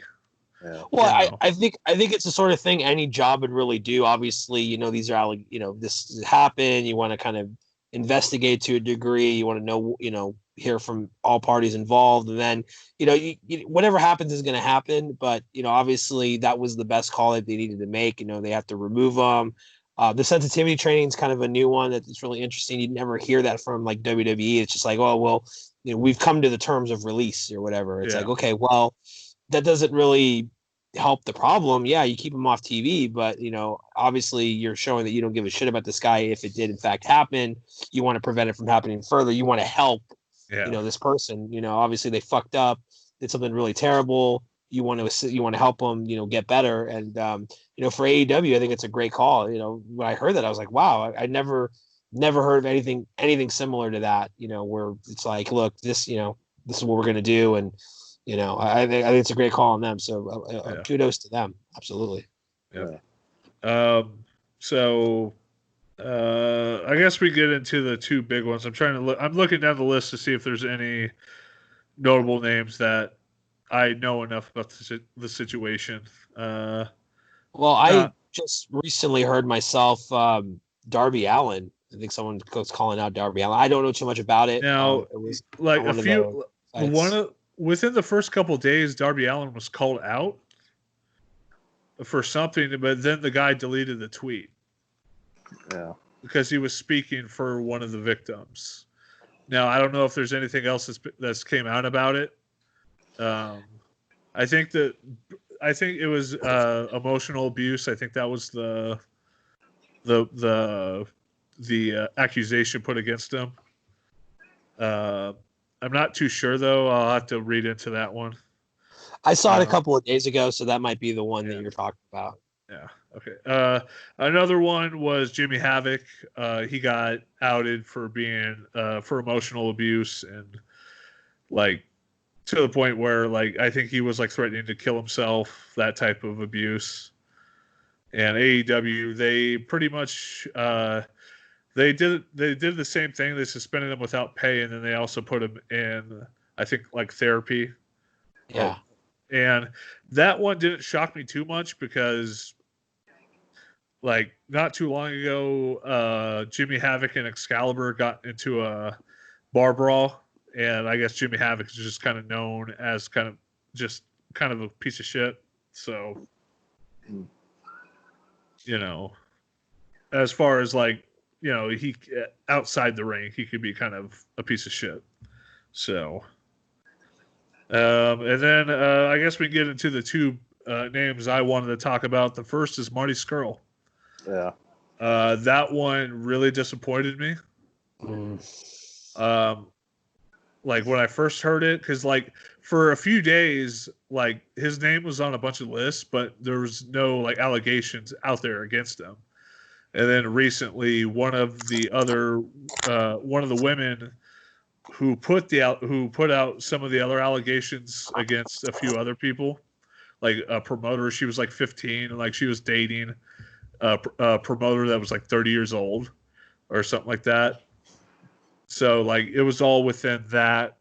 Yeah. Well, I think it's the sort of thing any job would really do. Obviously, these are this happened. You want to kind of investigate to a degree. You want to know, hear from all parties involved, and then whatever happens is going to happen. But obviously that was the best call that they needed to make. They have to remove them. The sensitivity training is kind of a new one that's really interesting. You never hear that from like WWE. It's just like, oh well, we've come to the terms of release or whatever. It's like, okay, well, that doesn't really help the problem. Yeah, you keep him off TV, but obviously you're showing that you don't give a shit about this guy. If it did in fact happen, you want to prevent it from happening further. You want to help, this person. Obviously they fucked up, did something really terrible. You want to help them, get better. And for AEW, I think it's a great call. When I heard that, I was like, wow, I never heard of anything similar to that. Where it's like, look, this is what we're gonna do, and I think it's a great call on them. So kudos to them. Absolutely. Yeah. So I guess we get into the two big ones. I'm looking down the list to see if there's any notable names that I know enough about the situation. Well, I just recently heard myself Darby Allin. I think someone was calling out Darby Allin. I don't know too much about it. Now, it was like within the first couple of days, Darby Allin was called out for something, but then the guy deleted the tweet. Yeah. Because he was speaking for one of the victims. Now, I don't know if there's anything else that's came out about it. I think it was emotional abuse. I think that was the accusation put against him. I'm not too sure though. I'll have to read into that one. I saw it a couple of days ago, so that might be the one that you're talking about. Yeah. Okay. Another one was Jimmy Havoc. He got outed for being for emotional abuse and like to the point where like I think he was like threatening to kill himself. That type of abuse. And AEW, they pretty much they did the same thing. They suspended him without pay, and then they also put him in I think like therapy. Yeah. And that one didn't shock me too much because, like, not too long ago, Jimmy Havoc and Excalibur got into a bar brawl, and I guess Jimmy Havoc is just kind of known as kind of a piece of shit. So, you know, as far as like, you know, he outside the ring, he could be kind of a piece of shit. So. And then I guess we get into the two names I wanted to talk about. The first is Marty Scurll. Yeah. That one really disappointed me. Like when I first heard it, because like for a few days, like his name was on a bunch of lists, but there was no like allegations out there against him. And then recently, one of the women who put out some of the other allegations against a few other people, like a promoter. She was like 15, and like she was dating a promoter that was like 30 years old, or something like that. So like it was all within that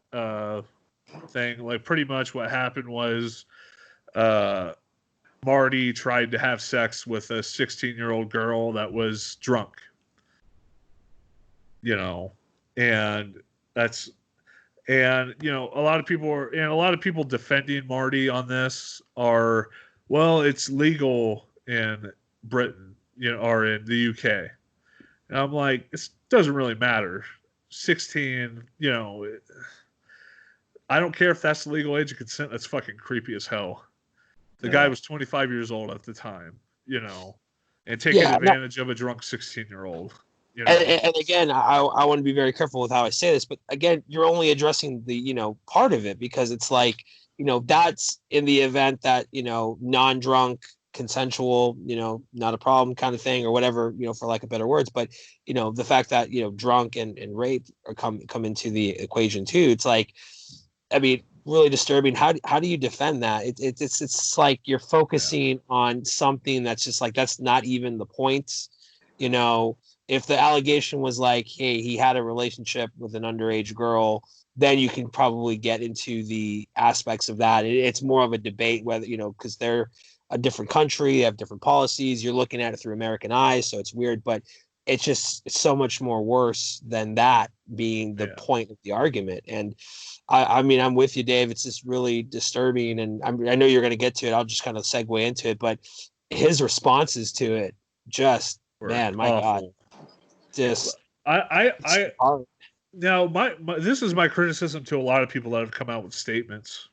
thing. Like pretty much what happened was Marty tried to have sex with a 16-year-old girl that was drunk. You know, and that's. And you know, a lot of people defending Marty on this are, well, it's legal in Britain, you know, or in the UK. And I'm like, it doesn't really matter. 16, you know, I don't care if that's the legal age of consent. That's fucking creepy as hell. The guy was 25 years old at the time, you know, and taking advantage of a drunk 16-year-old. You know? And again, I want to be very careful with how I say this, but again, you're only addressing the, you know, part of it, because it's like, you know, that's in the event that, you know, non-drunk, consensual, you know, not a problem kind of thing, or whatever, you know, for lack of better words. But, you know, the fact that, you know, drunk and rape are come into the equation too. It's like, I mean, really disturbing. How do you defend that? It's like you're focusing on something that's just like, that's not even the point, you know. If the allegation was like, hey, he had a relationship with an underage girl, then you can probably get into the aspects of that. It's more of a debate whether, you know, because they're a different country, they have different policies. You're looking at it through American eyes, so it's weird, but it's so much more worse than that being the point of the argument. And I mean, I'm with you, Dave. It's just really disturbing. And I know you're going to get to it. I'll just kind of segue into it, but his responses to it, just, man, my God. Just now my this is my criticism to a lot of people that have come out with statements,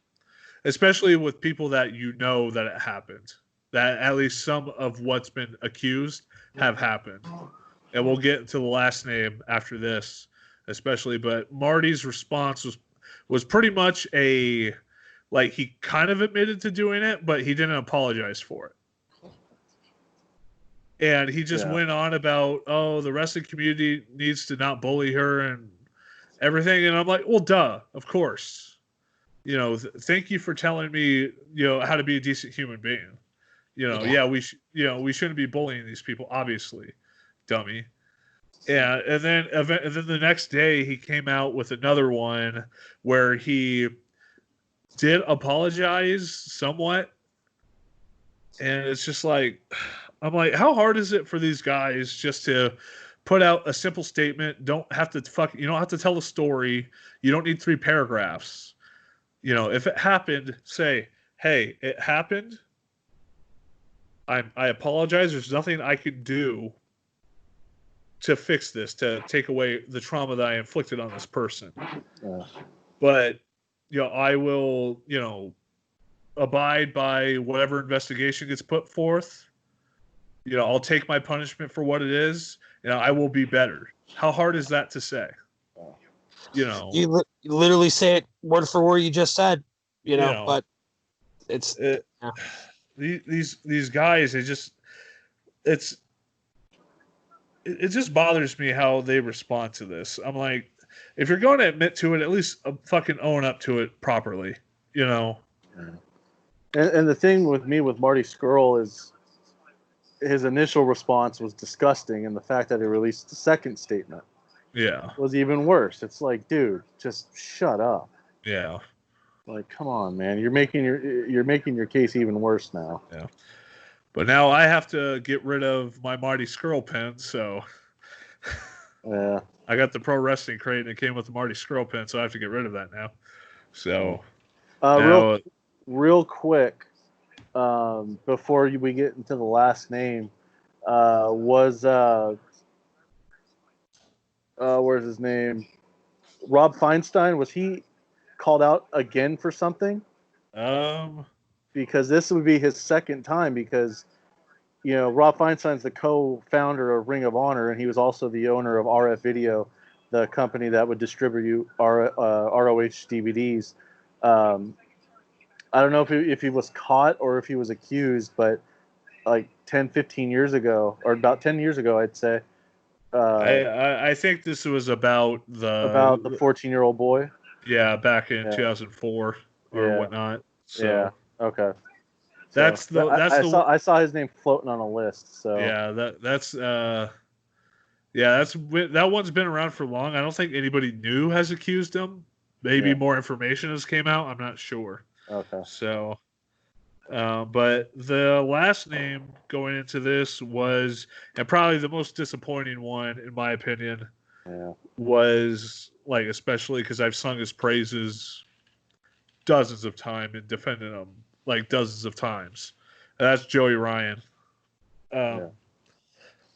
especially with people that you know that it happened, that at least some of what's been accused have happened, and we'll get to the last name after this especially. But Marty's response was pretty much a, like, he kind of admitted to doing it, but he didn't apologize for it. And he just went on about, oh, the wrestling community needs to not bully her and everything. And I'm like, well, duh, of course. You know, thank you for telling me, you know, how to be a decent human being. You know, we shouldn't be bullying these people, obviously, dummy. Yeah, and then the next day he came out with another one where he did apologize somewhat. And it's just like, I'm like, how hard is it for these guys just to put out a simple statement? You don't have to tell a story. You don't need 3 paragraphs. You know, if it happened, say, hey, it happened. I apologize. There's nothing I can do to fix this, to take away the trauma that I inflicted on this person. But, you know, I will, you know, abide by whatever investigation gets put forth. You know, I'll take my punishment for what it is. You know, I will be better. How hard is that to say? You know, You literally say it word for word you just said, but it's these guys, it just bothers me how they respond to this. I'm like, if you're going to admit to it, at least fucking own up to it properly, And the thing with me with Marty Scurll is his initial response was disgusting, and the fact that he released the second statement was even worse. It's like, dude, just shut up. Yeah. Like, come on, man. You're making your case even worse now. Yeah. But now I have to get rid of my Marty Scurll pin, so Yeah. I got the Pro Wrestling crate and it came with the Marty Scurll pin, so I have to get rid of that now. So now, real quick, before we get into the last name, where's his name? Rob Feinstein, was he called out again for something? Because this would be his second time, because Rob Feinstein's the co-founder of Ring of Honor, and he was also the owner of RF Video, the company that would distribute ROH DVDs. I don't know if he was caught or if he was accused, but like 10, 15 years ago, or about 10 years ago, I'd say. I think this was about the 14-year-old boy. Yeah, back in 2004 or whatnot. So yeah. Okay. I saw his name floating on a list. So that one's been around for long. I don't think anybody new has accused him. Maybe more information has came out. I'm not sure. Okay. So, but the last name going into this was, and probably the most disappointing one in my opinion, was like, especially because I've sung his praises dozens of times and defended him like dozens of times. And that's Joey Ryan.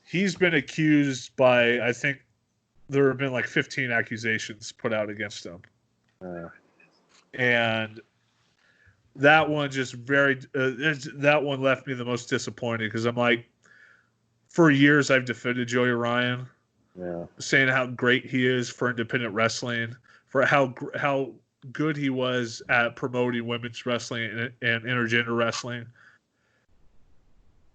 He's been accused by, I think there have been like 15 accusations put out against him. And that one just that one left me the most disappointed, because I'm like, for years I've defended Joey Ryan, saying how great he is for independent wrestling, for how good he was at promoting women's wrestling and intergender wrestling.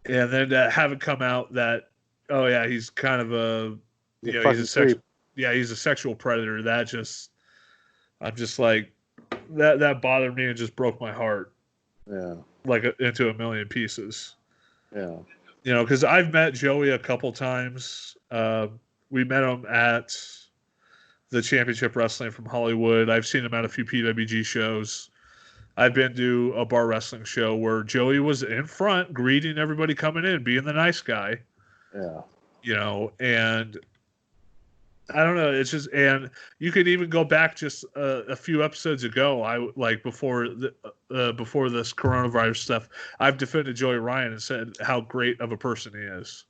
And then to have it come out that, oh yeah, he's kind of he's a sexual predator. I'm just like, that bothered me and just broke my heart. Yeah. Like into a million pieces. Yeah. Because I've met Joey a couple times. We met him at the Championship Wrestling from Hollywood. I've seen him at a few PWG shows. I've been to a bar wrestling show where Joey was in front, greeting everybody coming in, being the nice guy. Yeah. And I don't know. It's just, and you could even go back just a few episodes ago. Before this coronavirus stuff, I've defended Joey Ryan and said how great of a person he is.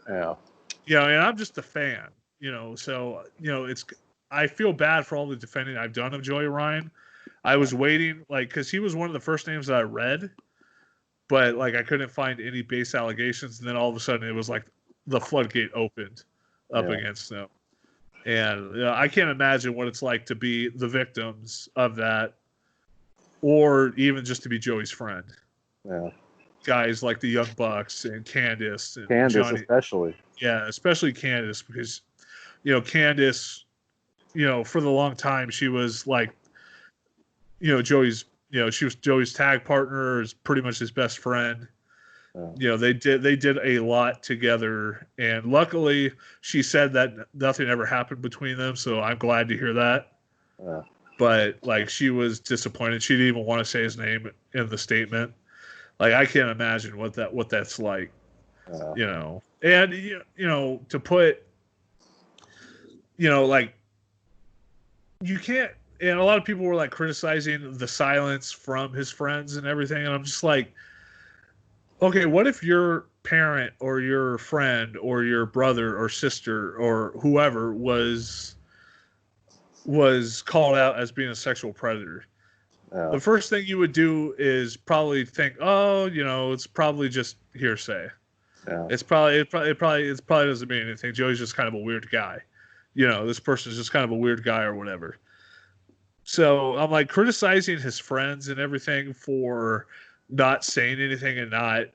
Yeah. And I'm just a fan. So I feel bad for all the defending I've done of Joey Ryan. I was waiting, because he was one of the first names that I read, but I couldn't find any base allegations, and then all of a sudden it was like the floodgate opened up against them. And I can't imagine what it's like to be the victims of that, or even just to be Joey's friend. Yeah. Guys like the Young Bucks and Candice and Johnny, especially. Yeah, especially Candice, because Candice, for the long time she was like, Joey's, she was Joey's tag partner, is pretty much his best friend. They did a lot together, and luckily she said that nothing ever happened between them, so I'm glad to hear that. But she was disappointed. She didn't even want to say his name in the statement. I can't imagine what that's like. And to put, you can't. And a lot of people were criticizing the silence from his friends and everything, and I'm just like, okay, what if your parent or your friend or your brother or sister or whoever was called out as being a sexual predator? The first thing you would do is probably think, oh, it's probably just hearsay. It probably doesn't mean anything. Joey's just kind of a weird guy. This person's just kind of a weird guy or whatever. So I'm like criticizing his friends and everything for not saying anything and not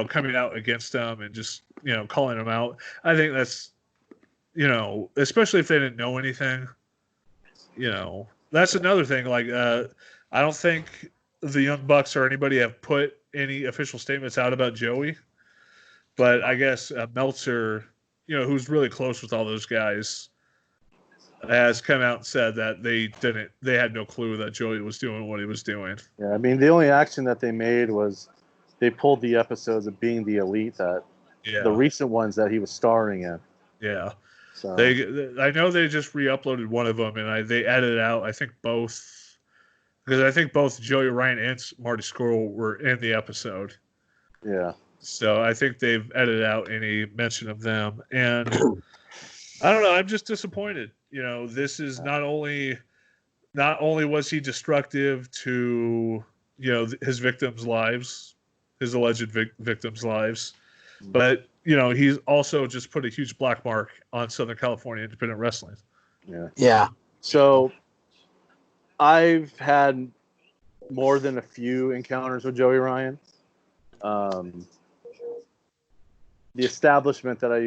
coming out against them and just calling them out. I think that's especially if they didn't know anything. That's another thing. Like I don't think the Young Bucks or anybody have put any official statements out about Joey, but I guess Meltzer, who's really close with all those guys, has come out and said that they had no clue that Joey was doing what he was doing. Yeah, I mean, the only action that they made was they pulled the episodes of Being the Elite, the recent ones that he was starring in. Yeah. So I know they just re-uploaded one of them, and they edited out, I think both, because I think both Joey Ryan and Marty Scurll were in the episode. Yeah. So I think they've edited out any mention of them, and I don't know. I'm just disappointed. This is not only was he destructive to his victims' lives, his alleged victims' lives, but he's also just put a huge black mark on Southern California independent wrestling. Yeah. Yeah. So I've had more than a few encounters with Joey Ryan. The establishment that I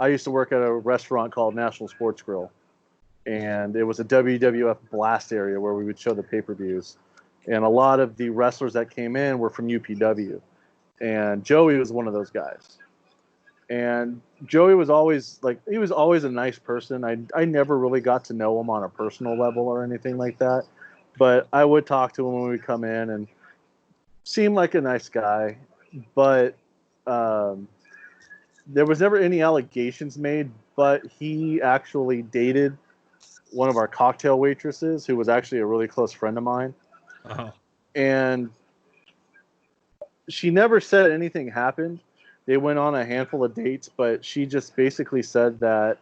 used to work at a restaurant called National Sports Grill, and it was a WWF blast area where we would show the pay-per-views, and a lot of the wrestlers that came in were from UPW, and Joey was one of those guys. And Joey was always a nice person. I never really got to know him on a personal level or anything like that, but I would talk to him when we come in, and seemed like a nice guy, but there was never any allegations made, but he actually dated one of our cocktail waitresses who was actually a really close friend of mine. Uh-huh. And she never said anything happened. They went on a handful of dates, but she just basically said that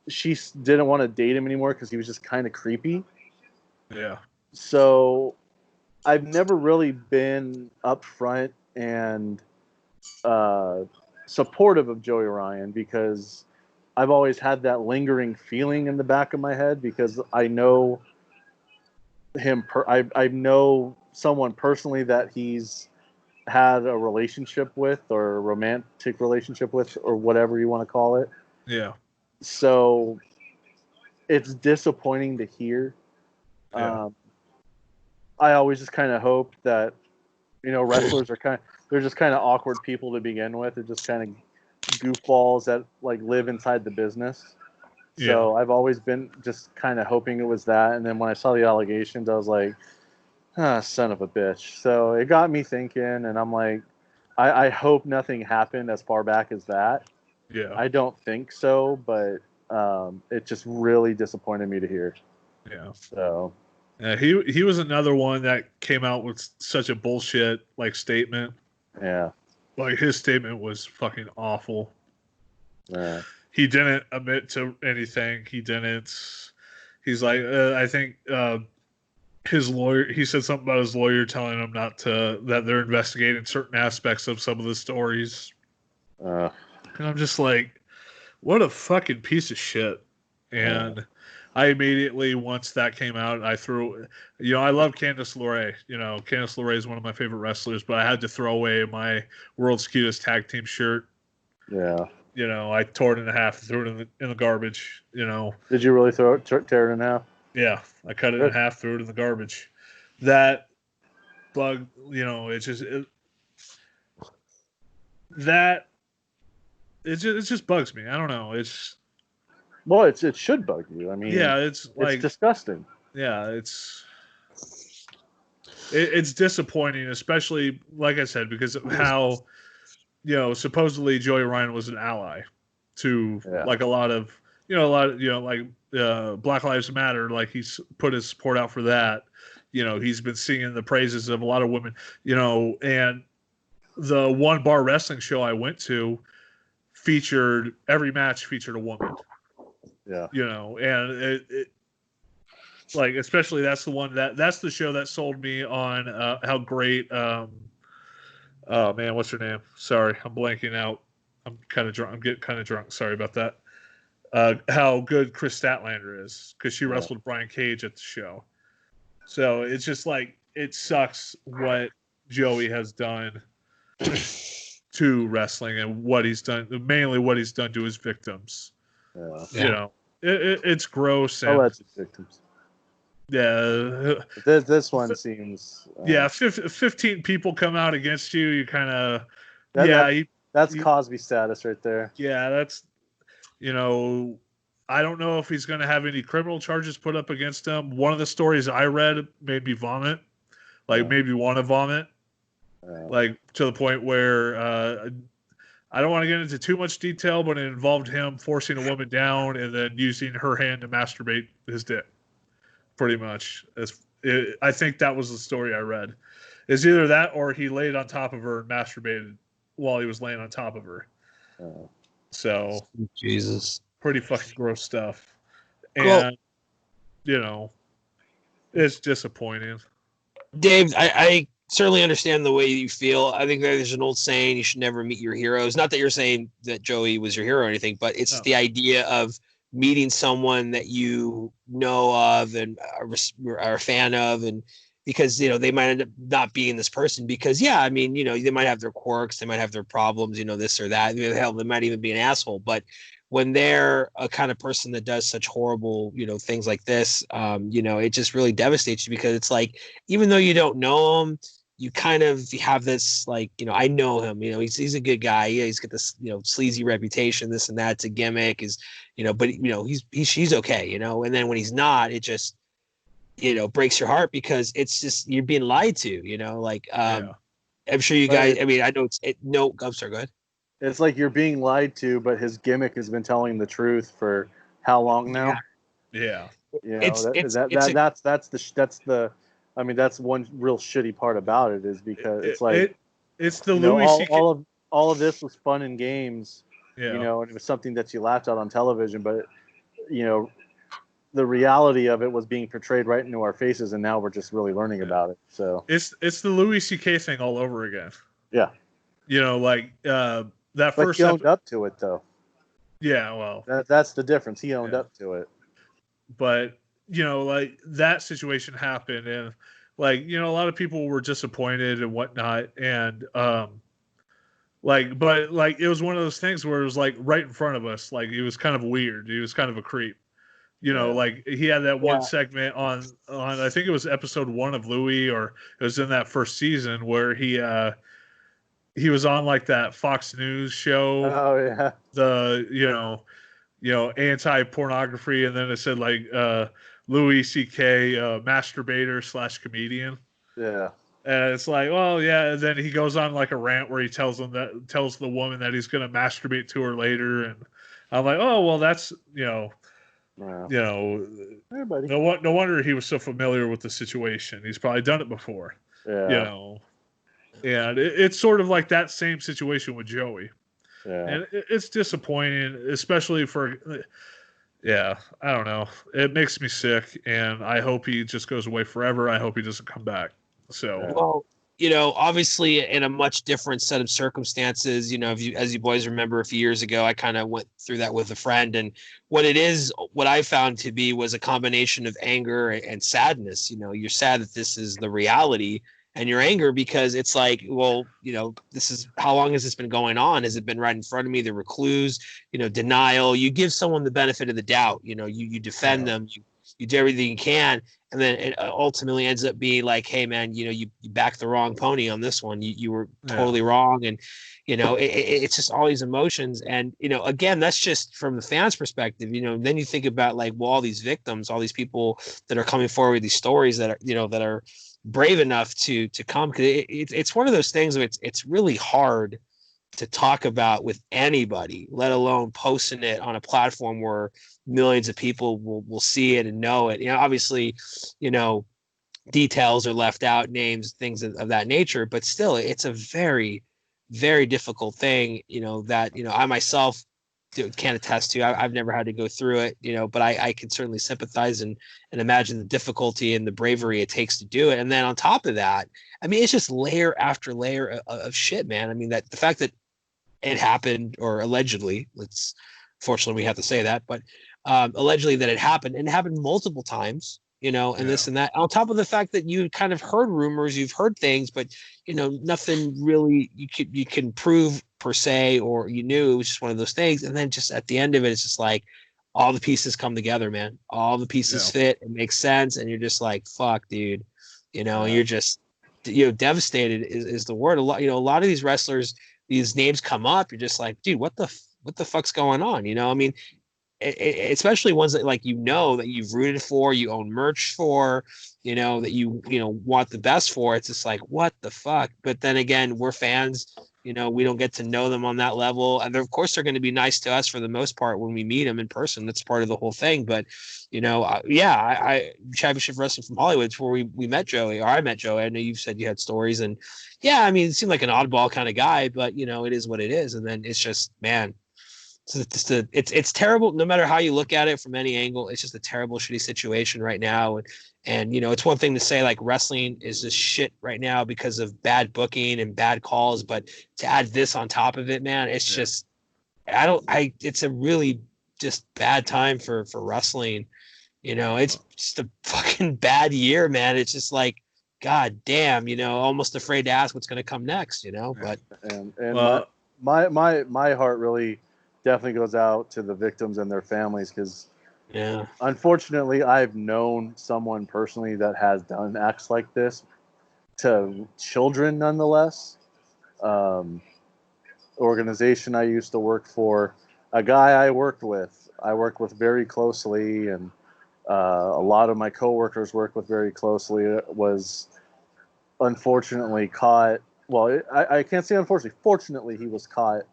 she didn't want to date him anymore because he was just kind of creepy. Yeah. So I've never really been upfront and supportive of Joey Ryan because I've always had that lingering feeling in the back of my head because I know him. I know someone personally that he's had a relationship with or a romantic relationship with or whatever you want to call it. Yeah. So it's disappointing to hear. Yeah. I always just kind of hope that, wrestlers are they're just kind of awkward people to begin with. They're just kind of goofballs that live inside the business. So I've always been just kind of hoping it was that. And then when I saw the allegations, I was like, son of a bitch. So it got me thinking, and I'm like, I hope nothing happened as far back as that. Yeah. I don't think so, but it just really disappointed me to hear. Yeah. So he was another one that came out with such a bullshit statement. Yeah. His statement was fucking awful. Yeah. He didn't admit to anything. He's like, I think his lawyer, he said something about his lawyer telling him that they're investigating certain aspects of some of the stories. And I'm just like, what a fucking piece of shit. And I immediately, once that came out, I threw, I love Candice LeRae. Candice LeRae is one of my favorite wrestlers, but I had to throw away my World's Cutest Tag Team shirt. Yeah. I tore it in half, threw it in the garbage. Did you really tear it in half? Yeah, I cut it in half, threw it in the garbage. That bug, it just bugs me. I don't know. Well, it should bug you. I mean, yeah, it's disgusting. Yeah, it's disappointing, especially like I said, because of how supposedly Joey Ryan was an ally to a lot of Black Lives Matter. He's put his support out for that. He's been singing the praises of a lot of women. And the one bar wrestling show I went to every match featured a woman. Yeah. And it especially that's the show that sold me on how great oh man, what's her name? Sorry, I'm blanking out. I'm kind of drunk. I'm getting kind of drunk. Sorry about that. how good Chris Statlander is because she Yeah. wrestled Brian Cage at the show. So it's just like it sucks what Joey has done to wrestling and what he's done, mainly what he's done to his victims. Yeah. You know, it's gross and Alleged victims. yeah. This one seems. Yeah, 15 people come out against you. You kind of, that's Cosby status right there. Yeah, that's, you know, I don't know if he's going to have any criminal charges put up against him. One of the stories I read made me vomit, made me want to vomit, to the point where I don't want to get into too much detail, but it involved him forcing a woman down and then using her hand to masturbate his dick, pretty much. I think that was the story I read. It's either that or he laid on top of her and masturbated while he was laying on top of her. So, Jesus, pretty fucking gross stuff. Well, And, you know, it's disappointing. Dave, I certainly understand the way you feel. I think there's an old saying, you should never meet your heroes. Not that you're saying that Joey was your hero or anything, but it's the idea of meeting someone that you know of and are a fan of, and because, you know, they might end up not being this person because, yeah, I mean, you know, they might have their quirks, they might have their problems, you know, this or that. Hell, they might even be an asshole. But when they're a kind of person that does such horrible, you know, things like this, you know, it just really devastates you because it's like, even though you don't know them, you kind of have this, like, you know, I know him, you know, he's a good guy. Yeah, he's got this, you know, sleazy reputation, this and that. It's a gimmick, is, you know, but, you know, she's okay, you know, and then when he's not, it just, you know, breaks your heart because it's just, you're being lied to, you know, like, I'm sure you guys, I mean, I know I'm sorry, go ahead. It's like you're being lied to, but his gimmick has been telling the truth for how long now? Yeah. You know, I mean, that's one real shitty part about it is because it's like it's the Louis C.K. all of this was fun and games, you know, and it was something that you laughed at on television, but you know, the reality of it was being portrayed right into our faces, and now we're just really learning about it. So it's the Louis C.K. thing all over again. Yeah, you know, like that first. He owned up to it, though. Yeah, well, that's the difference. He owned up to it. But you know, like that situation happened, and like, you know, a lot of people were disappointed and whatnot, and but it was one of those things where it was like right in front of us. Like, he was kind of weird. He was kind of a creep. You know, like he had that one segment on I think it was episode 1 of Louis, or it was in that first season where he was on like that Fox News show. Oh yeah. The anti-pornography, and then it said like Louis C.K. Masturbator / comedian. Yeah. And it's like, well, yeah. And then he goes on like a rant where he tells the woman that he's going to masturbate to her later, and I'm like, oh well, that's Hey, buddy. no wonder he was so familiar with the situation. He's probably done it before. Yeah. You know, and it's sort of like that same situation with Joey. Yeah. And it's disappointing, especially for, I don't know. It makes me sick, and I hope he just goes away forever. I hope he doesn't come back. So, well, you know, obviously in a much different set of circumstances, you know, as you boys remember a few years ago, I kind of went through that with a friend, and what I found to be was a combination of anger and sadness. You know, you're sad that this is the reality, and your anger because it's like, well, you know, this is, how long has this been going on? Has it been right in front of me? There were clues, you know, denial. You give someone the benefit of the doubt, you know, you defend them, you do everything you can, and then it ultimately ends up being like, hey man, you know, you backed the wrong pony on this one. You were totally wrong. And, you know, it's just all these emotions. And, you know, again, that's just from the fans' perspective, you know. And then you think about like, well, all these victims, all these people that are coming forward with these stories that are, you know, that are brave enough to come, because it's one of those things where it's really hard to talk about with anybody, let alone posting it on a platform where millions of people will see it and know it. You know, obviously, you know, details are left out, names, things of that nature, but still, it's a very, very difficult thing, you know, that, you know, I myself can't attest to. I've never had to go through it, you know, but I can certainly sympathize and imagine the difficulty and the bravery it takes to do it. And then on top of that, I mean, it's just layer after layer of shit, man. I mean, that the fact that it happened, or allegedly, let's Fortunately, we have to say that, but allegedly that it happened, and it happened multiple times, and this and that. On top of the fact that you kind of heard rumors, you've heard things, but nothing really you can prove per se, or you knew. It was just one of those things. And then just at the end of it, it's just like all the pieces come together, man. All the pieces fit. It makes sense, and you're just like, fuck, dude. You're just devastated is the word. A lot of these wrestlers, these names come up. You're just like, dude, what the fuck's going on? I mean, especially ones that that you've rooted for, you own merch for, that you want the best for. It's just like, what the fuck? But then again, we're fans. We don't get to know them on that level, and of course they're going to be nice to us for the most part when we meet them in person. That's part of the whole thing. But I Championship Wrestling from Hollywood before we met Joey, or I met Joey. I know you said you had stories, and I mean, it seemed like an oddball kind of guy, but it is what it is. And then it's just, man, it's terrible. No matter how you look at it from any angle, it's just a terrible, shitty situation right now. And it's one thing to say like wrestling is just shit right now because of bad booking and bad calls, but to add this on top of it, man, it's just it's a really just bad time for wrestling. It's just a fucking bad year, man. It's just like, god damn, almost afraid to ask what's going to come next, but my heart really definitely goes out to the victims and their families, because unfortunately I've known someone personally that has done acts like this to children nonetheless. Organization I used to work for, a guy I worked with very closely, and a lot of my coworkers worked with very closely, was unfortunately caught. Well, I can't say unfortunately. Fortunately, he was caught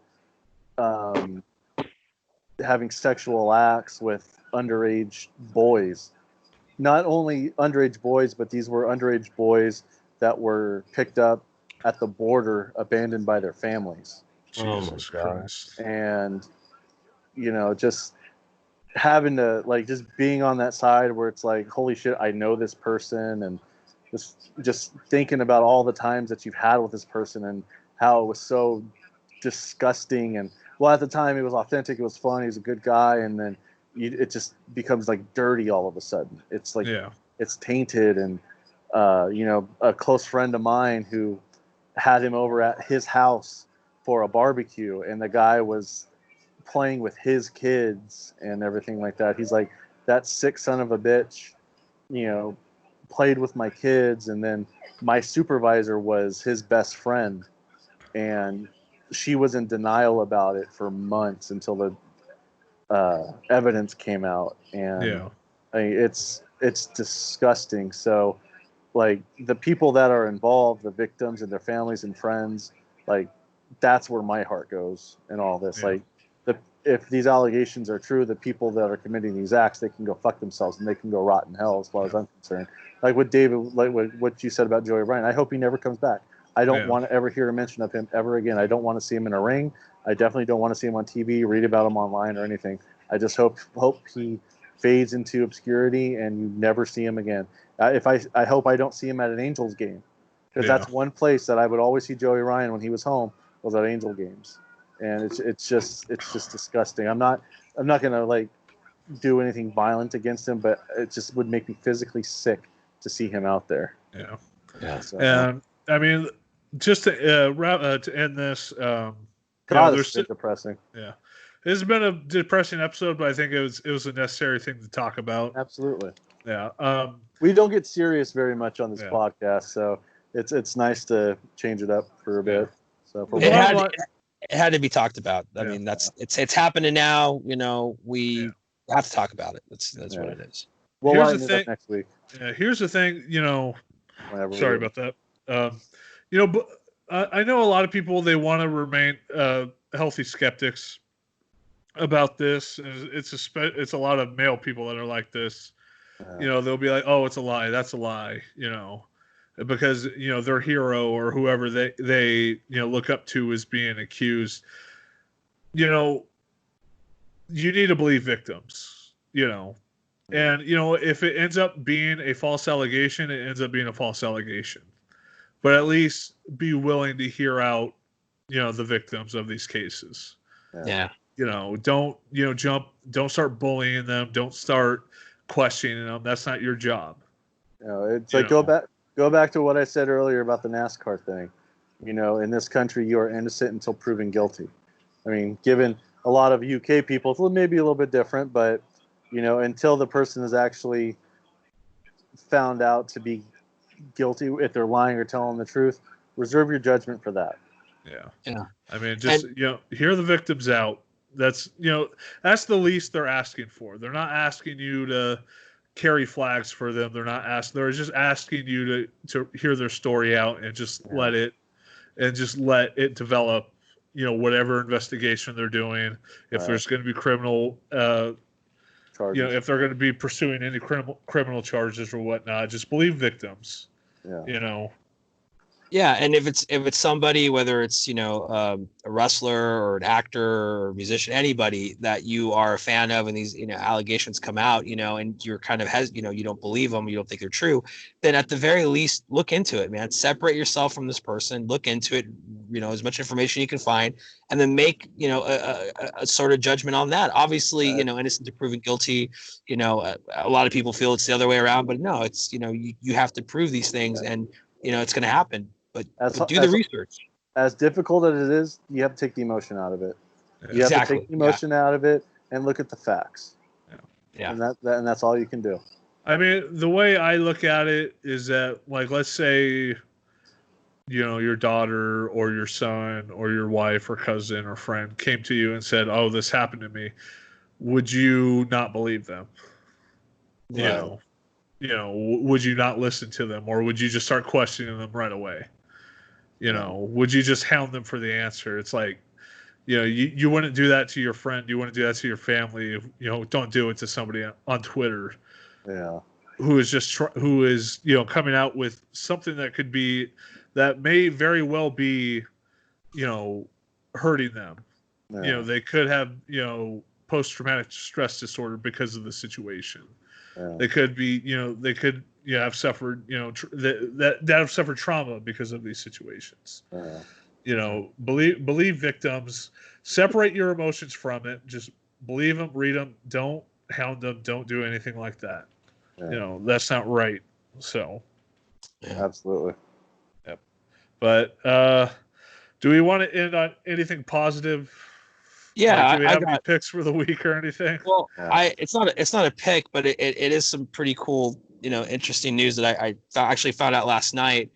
having sexual acts with underage boys. Not only underage boys, but these were underage boys that were picked up at the border, abandoned by their families. Jesus Christ. And, just having to, like, just being on that side where it's like, holy shit, I know this person, and just thinking about all the times that you've had with this person and how it was so disgusting. And well, at the time it was authentic, it was fun, he was a good guy, and then it just becomes like dirty all of a sudden. It's like it's tainted. And a close friend of mine who had him over at his house for a barbecue, and the guy was playing with his kids and everything like that. He's like, that sick son of a bitch, played with my kids. And then my supervisor was his best friend, and she was in denial about it for months until the evidence came out. And I mean, it's disgusting. So, like, the people that are involved, the victims and their families and friends, like, that's where my heart goes in all this. Like, if these allegations are true, the people that are committing these acts, they can go fuck themselves and they can go rot in hell, as far as I'm concerned. Like what David, like what you said about Joey Ryan, I hope he never comes back. I don't want to ever hear a mention of him ever again. I don't want to see him in a ring. I definitely don't want to see him on TV, read about him online or anything. I just hope he fades into obscurity and you never see him again. I hope I don't see him at an Angels game, because that's one place that I would always see Joey Ryan when he was home, was at Angel games. And it's just disgusting. I'm not gonna like do anything violent against him, but it just would make me physically sick to see him out there. So, and I mean, just to to end this, it's depressing. This has been a depressing episode, but I think it was a necessary thing to talk about. Absolutely. Yeah. We don't get serious very much on this podcast, so it's nice to change it up for a bit. So it had to be talked about. I mean, it's happening now. We have to talk about it. That's what it is. We'll line it up next week. Here's the thing. Sorry about that. But I know a lot of people, they want to remain healthy skeptics about this. It's a lot of male people that are like this. They'll be like, "Oh, it's a lie. That's a lie." Because their hero or whoever they look up to is being accused. You need to believe victims. And if it ends up being a false allegation, it ends up being a false allegation. But at least be willing to hear out the victims of these cases. Yeah. Don't don't start bullying them. Don't start questioning them. That's not your job. It's like go back to what I said earlier about the NASCAR thing. In this country, you are innocent until proven guilty. I mean, given a lot of UK people, it's maybe a little bit different, but until the person is actually found out to be guilty, if they're lying or telling the truth, reserve your judgment for that. Yeah. I mean, just hear the victims out. That's that's the least they're asking for. They're not asking you to carry flags for them. They're just asking you to hear their story out and just let it develop. Whatever investigation they're doing. If there's going to be criminal charges, if they're going to be pursuing any criminal charges or whatnot, just believe victims. Yeah, and if it's somebody, whether it's a wrestler or an actor or musician, anybody that you are a fan of, and these allegations come out, and you're kind of you don't believe them, you don't think they're true, then at the very least look into it, man. Separate yourself from this person, look into it, as much information you can find, and then make a sort of judgment on that. Obviously, innocent to proven guilty. A lot of people feel it's the other way around, but no, it's you have to prove these things, and it's going to happen. But do the research. As difficult as it is, you have to take the emotion out of it. You have to take the emotion out of it and look at the facts. Yeah. And that's all you can do. I mean, the way I look at it is that, like, let's say, your daughter or your son or your wife or cousin or friend came to you and said, "Oh, this happened to me." Would you not believe them? Right. Would you not listen to them, or would you just start questioning them right away? Would you just hound them for the answer? It's like, you wouldn't do that to your friend. You wouldn't do that to your family. Don't do it to somebody on Twitter. Yeah. Who is coming out with something that may very well be, hurting them. Yeah. They could have, post-traumatic stress disorder because of the situation. Yeah. They could be, have suffered, that have suffered trauma because of these situations. Believe victims. Separate your emotions from it. Just believe them, read them. Don't hound them. Don't do anything like that. Yeah. That's not right. So, absolutely. Yep. But do we want to end on anything positive? Yeah, do we have any picks for the week or anything? Well, it's not a pick, but it is some pretty cool, interesting news that I actually found out last night.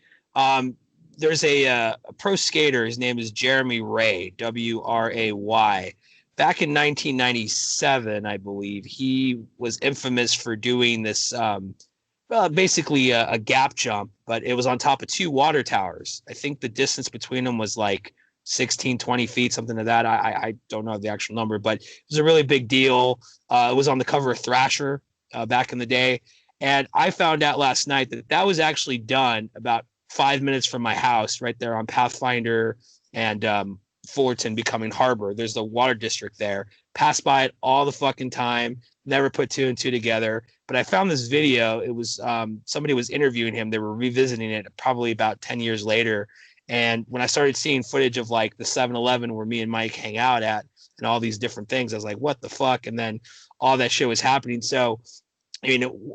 There's a pro skater. His name is Jeremy Ray, W-R-A-Y. Back in 1997, I believe, he was infamous for doing this, basically a gap jump, but it was on top of two water towers. I think the distance between them was like 16, 20 feet, something like that. I don't know the actual number, but it was a really big deal. It was on the cover of Thrasher back in the day. And I found out last night that was actually done about 5 minutes from my house, right there on Pathfinder and Fullerton becoming Harbor. There's the water district there. Pass by it all the fucking time. Never put two and two together. But I found this video. It was somebody was interviewing him. They were revisiting it probably about 10 years later. And when I started seeing footage of like the 7-Eleven where me and Mike hang out at and all these different things, I was like, what the fuck? And then all that shit was happening. So,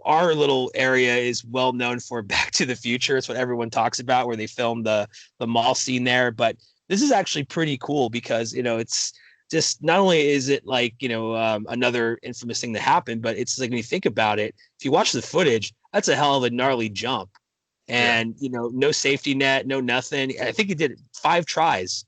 our little area is well known for Back to the Future. It's what everyone talks about, where they filmed the mall scene there. But this is actually pretty cool because, it's just not only is it like, another infamous thing that happened, but it's like when you think about it, if you watch the footage, that's a hell of a gnarly jump. And, no safety net, no nothing. I think he did 5 tries.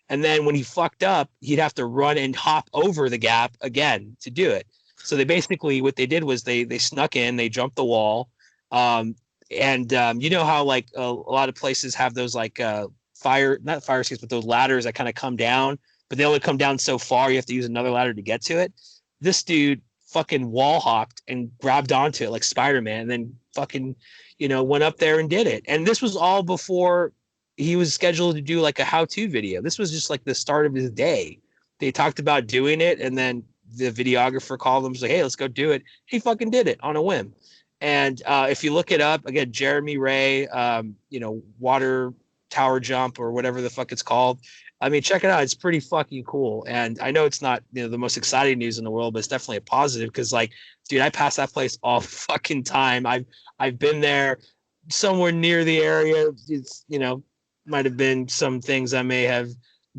And then when he fucked up, he'd have to run and hop over the gap again to do it. So they basically, what they did was they snuck in, they jumped the wall. And you know how like a lot of places have those like not fire escapes, but those ladders that kind of come down, but they only come down so far. You have to use another ladder to get to it. This dude fucking wall hopped and grabbed onto it like Spider-Man and then fucking, went up there and did it. And this was all before he was scheduled to do like a how-to video. This was just like the start of his day. They talked about doing it, and then the videographer called him and was like, hey, let's go do it. He fucking did it on a whim. And if you look it up, again, Jeremy Ray, water tower jump or whatever the fuck it's called. I mean, check it out. It's pretty fucking cool. And I know it's not, the most exciting news in the world, but it's definitely a positive because, like, dude, I pass that place all the fucking time. I've been there somewhere near the area. It's, might have been some things I may have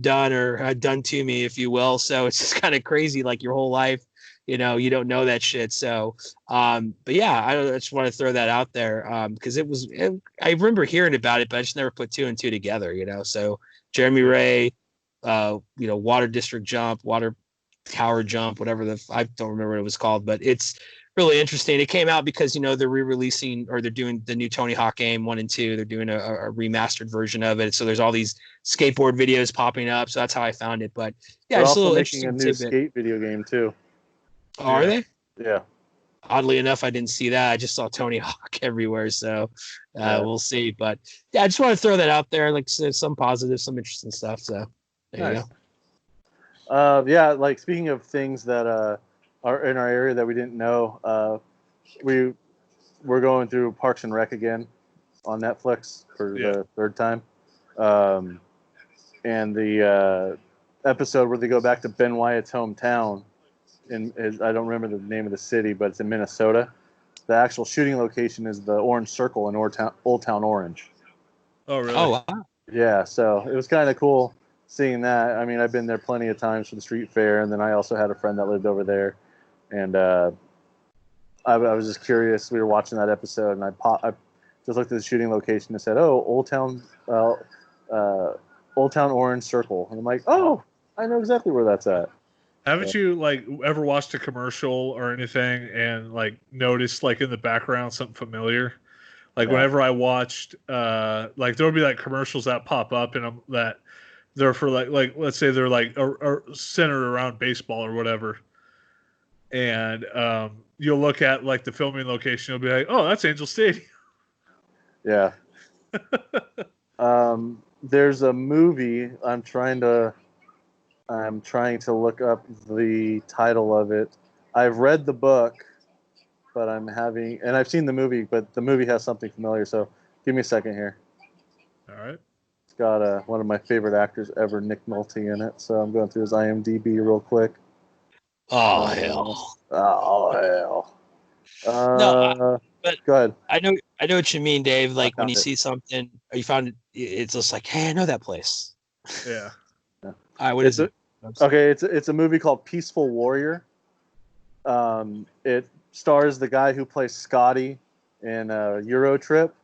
done or had done to me, if you will. So it's just kind of crazy, like your whole life, you don't know that shit. So, but yeah, I just want to throw that out there because I remember hearing about it, but I just never put two and two together, So Jeremy Ray, water district jump, water tower jump, whatever I don't remember what it was called, but it's really interesting. It came out because they're re-releasing, or they're doing the new Tony Hawk game 1 and 2. They're doing a remastered version of it, so there's all these skateboard videos popping up. So that's how I found it. But yeah, they're just a also little making a new tidbit. skate video game too. Oh, are they? Yeah. Oddly enough, I didn't see that. I just saw Tony Hawk everywhere. So we'll see. But yeah, I just want to throw that out there. Like some positive, some interesting stuff. So there you go. Yeah, like speaking of things that are in our area that we didn't know, we're going through Parks and Rec again on Netflix for the third time. And the episode where they go back to Ben Wyatt's hometown, I don't remember the name of the city, but it's in Minnesota. The actual shooting location is the Orange Circle in Old Town Orange. Oh, really? Oh, wow. Yeah, so it was kind of cool seeing that. I mean, I've been there plenty of times for the street fair, and then I also had a friend that lived over there, and I was just curious. We were watching that episode, and I just looked at the shooting location and said, "Oh, Old Town Orange Circle," and I'm like, "Oh, I know exactly where that's at." Haven't you ever watched a commercial or anything and noticed in the background something familiar? Whenever I watched there would be commercials that pop up and that they're for let's say they're are centered around baseball or whatever, and you'll look at the filming location, you'll be like, oh, that's Angel Stadium. Yeah. There's a movie I'm trying to look up the title of it. I've read the book, but and I've seen the movie, but the movie has something familiar. So give me a second here. All right. It's got one of my favorite actors ever, Nick Nolte, in it. So I'm going through his IMDb real quick. Oh, hell. Oh, hell. No, but go ahead. I know what you mean, Dave. Like when you see something, or you found it, it's just like, hey, I know that place. Yeah. All right, what is it? Okay, it's a movie called Peaceful Warrior. It stars the guy who plays Scotty in Euro Trip.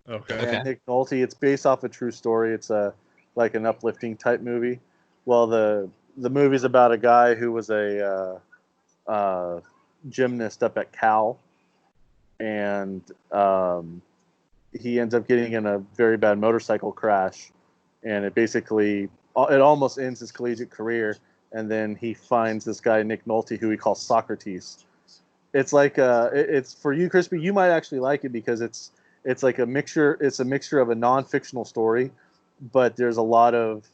Okay. And Nick Nolte. It's based off a true story. It's like an uplifting type movie. Well, the movie's about a guy who was a gymnast up at Cal, and he ends up getting in a very bad motorcycle crash, and it almost ends his collegiate career. And then he finds this guy Nick Nolte, who he calls Socrates. It's it's for you, Crispy. You might actually like it because it's like a mixture. It's a mixture of a non-fictional story, but there's a lot of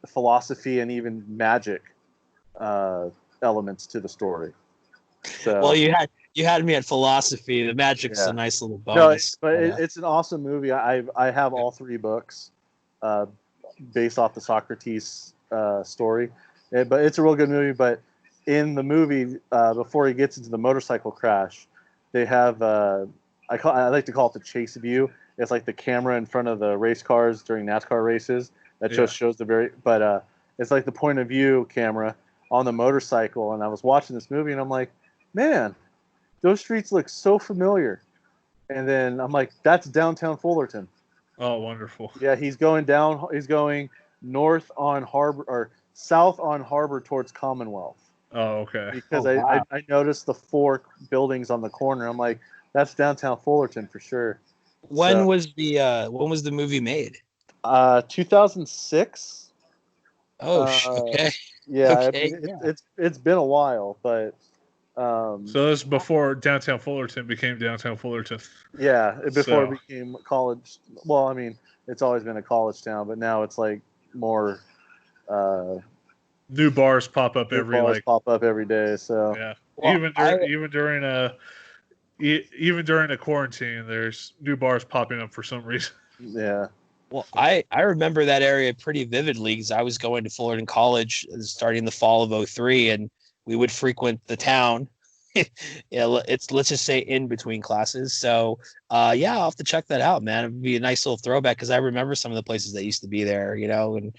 philosophy and even magic elements to the story. So, well, you had me at philosophy. The magic's a nice little bonus. No, it's an awesome movie. I have all 3 books based off the Socrates story, but it's a real good movie. But in the movie, before he gets into the motorcycle crash, they have I like to call it the chase view. It's like the camera in front of the race cars during NASCAR races that just shows it's like the point of view camera on the motorcycle. And I was watching this movie and I'm like, man, those streets look so familiar. And then I'm like, that's downtown Fullerton. Oh, wonderful. Yeah, he's going north on Harbor or south on Harbor towards Commonwealth. Oh, okay. Because I noticed the 4 buildings on the corner. I'm like, that's downtown Fullerton for sure. When was the movie made? 2006. Oh, okay. Yeah, okay, I mean, it's been a while, but so this is before downtown Fullerton became downtown Fullerton. Yeah, before it became college. Well, I mean, it's always been a college town, but now it's like more. New bars pop up every day. So yeah, well, even during a quarantine, there's new bars popping up for some reason. Yeah. Well, I remember that area pretty vividly because I was going to Fullerton College starting the fall of '03, and we would frequent the town. It's let's just say in between classes. So yeah, I'll have to check that out, man. It'd be a nice little throwback because I remember some of the places that used to be there, and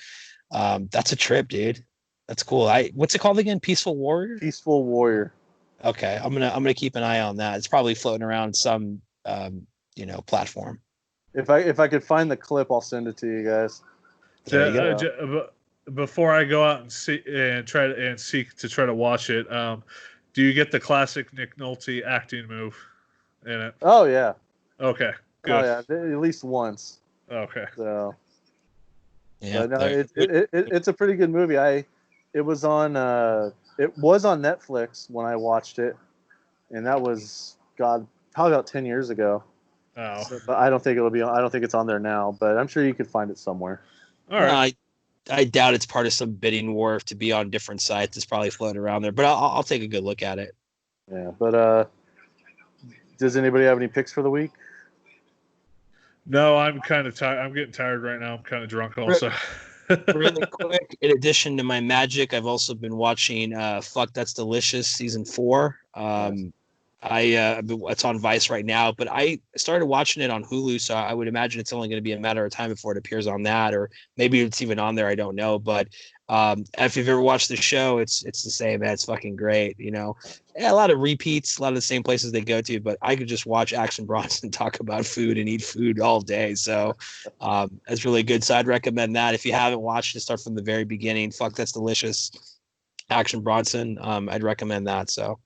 that's a trip, dude. That's cool. What's it called again? Peaceful Warrior? Peaceful Warrior. Okay, I'm gonna keep an eye on that. It's probably floating around some platform. If I could find the clip, I'll send it to you guys. There you go. Before I go out and see and seek to try to watch it, do you get the classic Nick Nolte acting move in it? Oh yeah. Okay. Good. Oh yeah. At least once. Okay. So. Yeah. No, it's a pretty good movie. It was on Netflix when I watched it, and that was probably about 10 years ago. Oh. So, but I don't think it's on there now, but I'm sure you could find it somewhere. All right. I doubt it's part of some bidding war to be on different sites. It's probably floating around there, but I'll take a good look at it. Yeah, but does anybody have any picks for the week? No, I'm kind of tired. I'm getting tired right now. I'm kind of drunk also. Really quick, in addition to my Magic, I've also been watching Fuck That's Delicious season 4. It's on Vice right now, but I started watching it on Hulu, so I would imagine it's only going to be a matter of time before it appears on that, or maybe it's even on there. I don't know, but if you've ever watched the show, it's the same. Man, it's fucking great. Yeah, a lot of repeats, a lot of the same places they go to, but I could just watch Action Bronson talk about food and eat food all day. So that's really good. So I'd recommend that if you haven't watched it, start from the very beginning. Fuck That's Delicious. Action Bronson. I'd recommend that. So.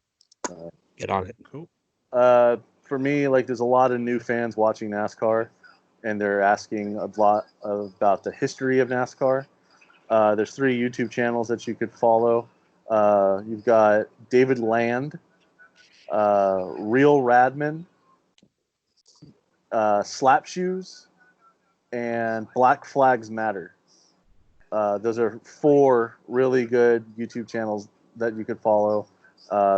Get on it. Cool. For me, there's a lot of new fans watching NASCAR, and they're asking a lot about the history of NASCAR. There's 3 YouTube channels that you could follow. You've got David Land, Real Radman, Slap Shoes, and Black Flags Matter. Those are 4 really good YouTube channels that you could follow.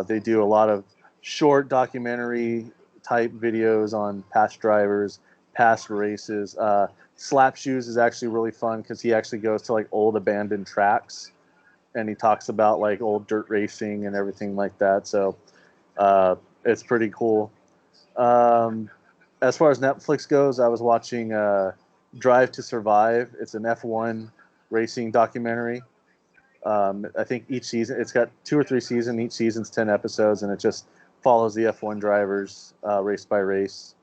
They do a lot of short documentary type videos on past drivers, past races. Slap Shoes is actually really fun because he actually goes to old abandoned tracks, and he talks about old dirt racing and everything like that. So it's pretty cool. As far as Netflix goes, I was watching Drive to Survive. It's an F1 racing documentary. I think each season, it's got 2 or 3 seasons. Each season's 10 episodes, and it just follows the F1 drivers race by race.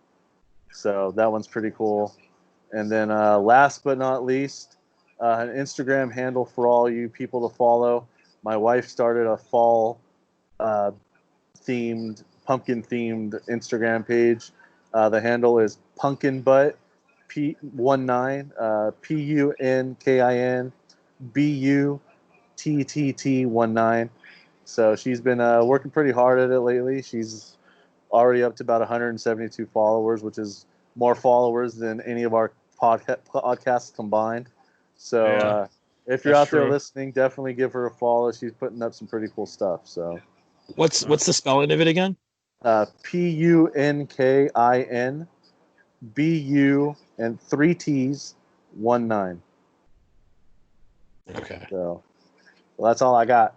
So that one's pretty cool. And then last but not least, an Instagram handle for all you people to follow. My wife started a fall pumpkin themed Instagram page. The handle is Punkin Butt P19 PUNKIN BUTTT19. So she's been working pretty hard at it lately. She's already up to about 172 followers, which is more followers than any of our podcasts combined. So if you're out there listening, definitely give her a follow. She's putting up some pretty cool stuff. So what's the spelling of it again? PUNKIN BU and 3 T's 19. Okay. So that's all I got.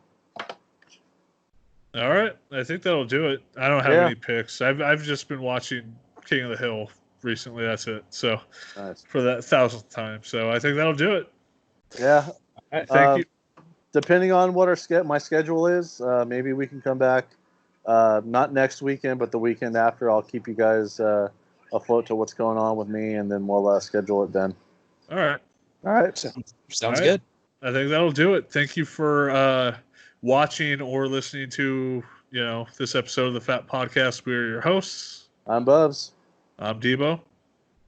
All right, I think that'll do it. I don't have any picks. I've just been watching King of the Hill recently. That's it. So nice. For that 1,000th time. So I think that'll do it. Yeah. Right, thank you. Depending on what my schedule is, maybe we can come back. Not next weekend, but the weekend after. I'll keep you guys afloat to what's going on with me, and then we'll schedule it then. All right. All right. Sounds good. I think that'll do it. Thank you for watching or listening to this episode of the F.A.T Podcast. We're your hosts. I'm Bubs. I'm Debo.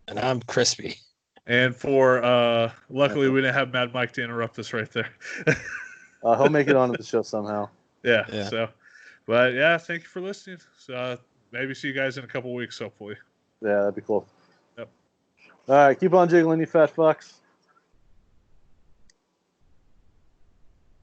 And I'm Crispy. And for luckily we didn't have Mad Mike to interrupt us right there. He'll make it onto the show somehow. Yeah. So, but yeah, thank you for listening. So maybe see you guys in a couple weeks, hopefully. Yeah, that'd be cool. Yep. All right, keep on jiggling, you fat fucks.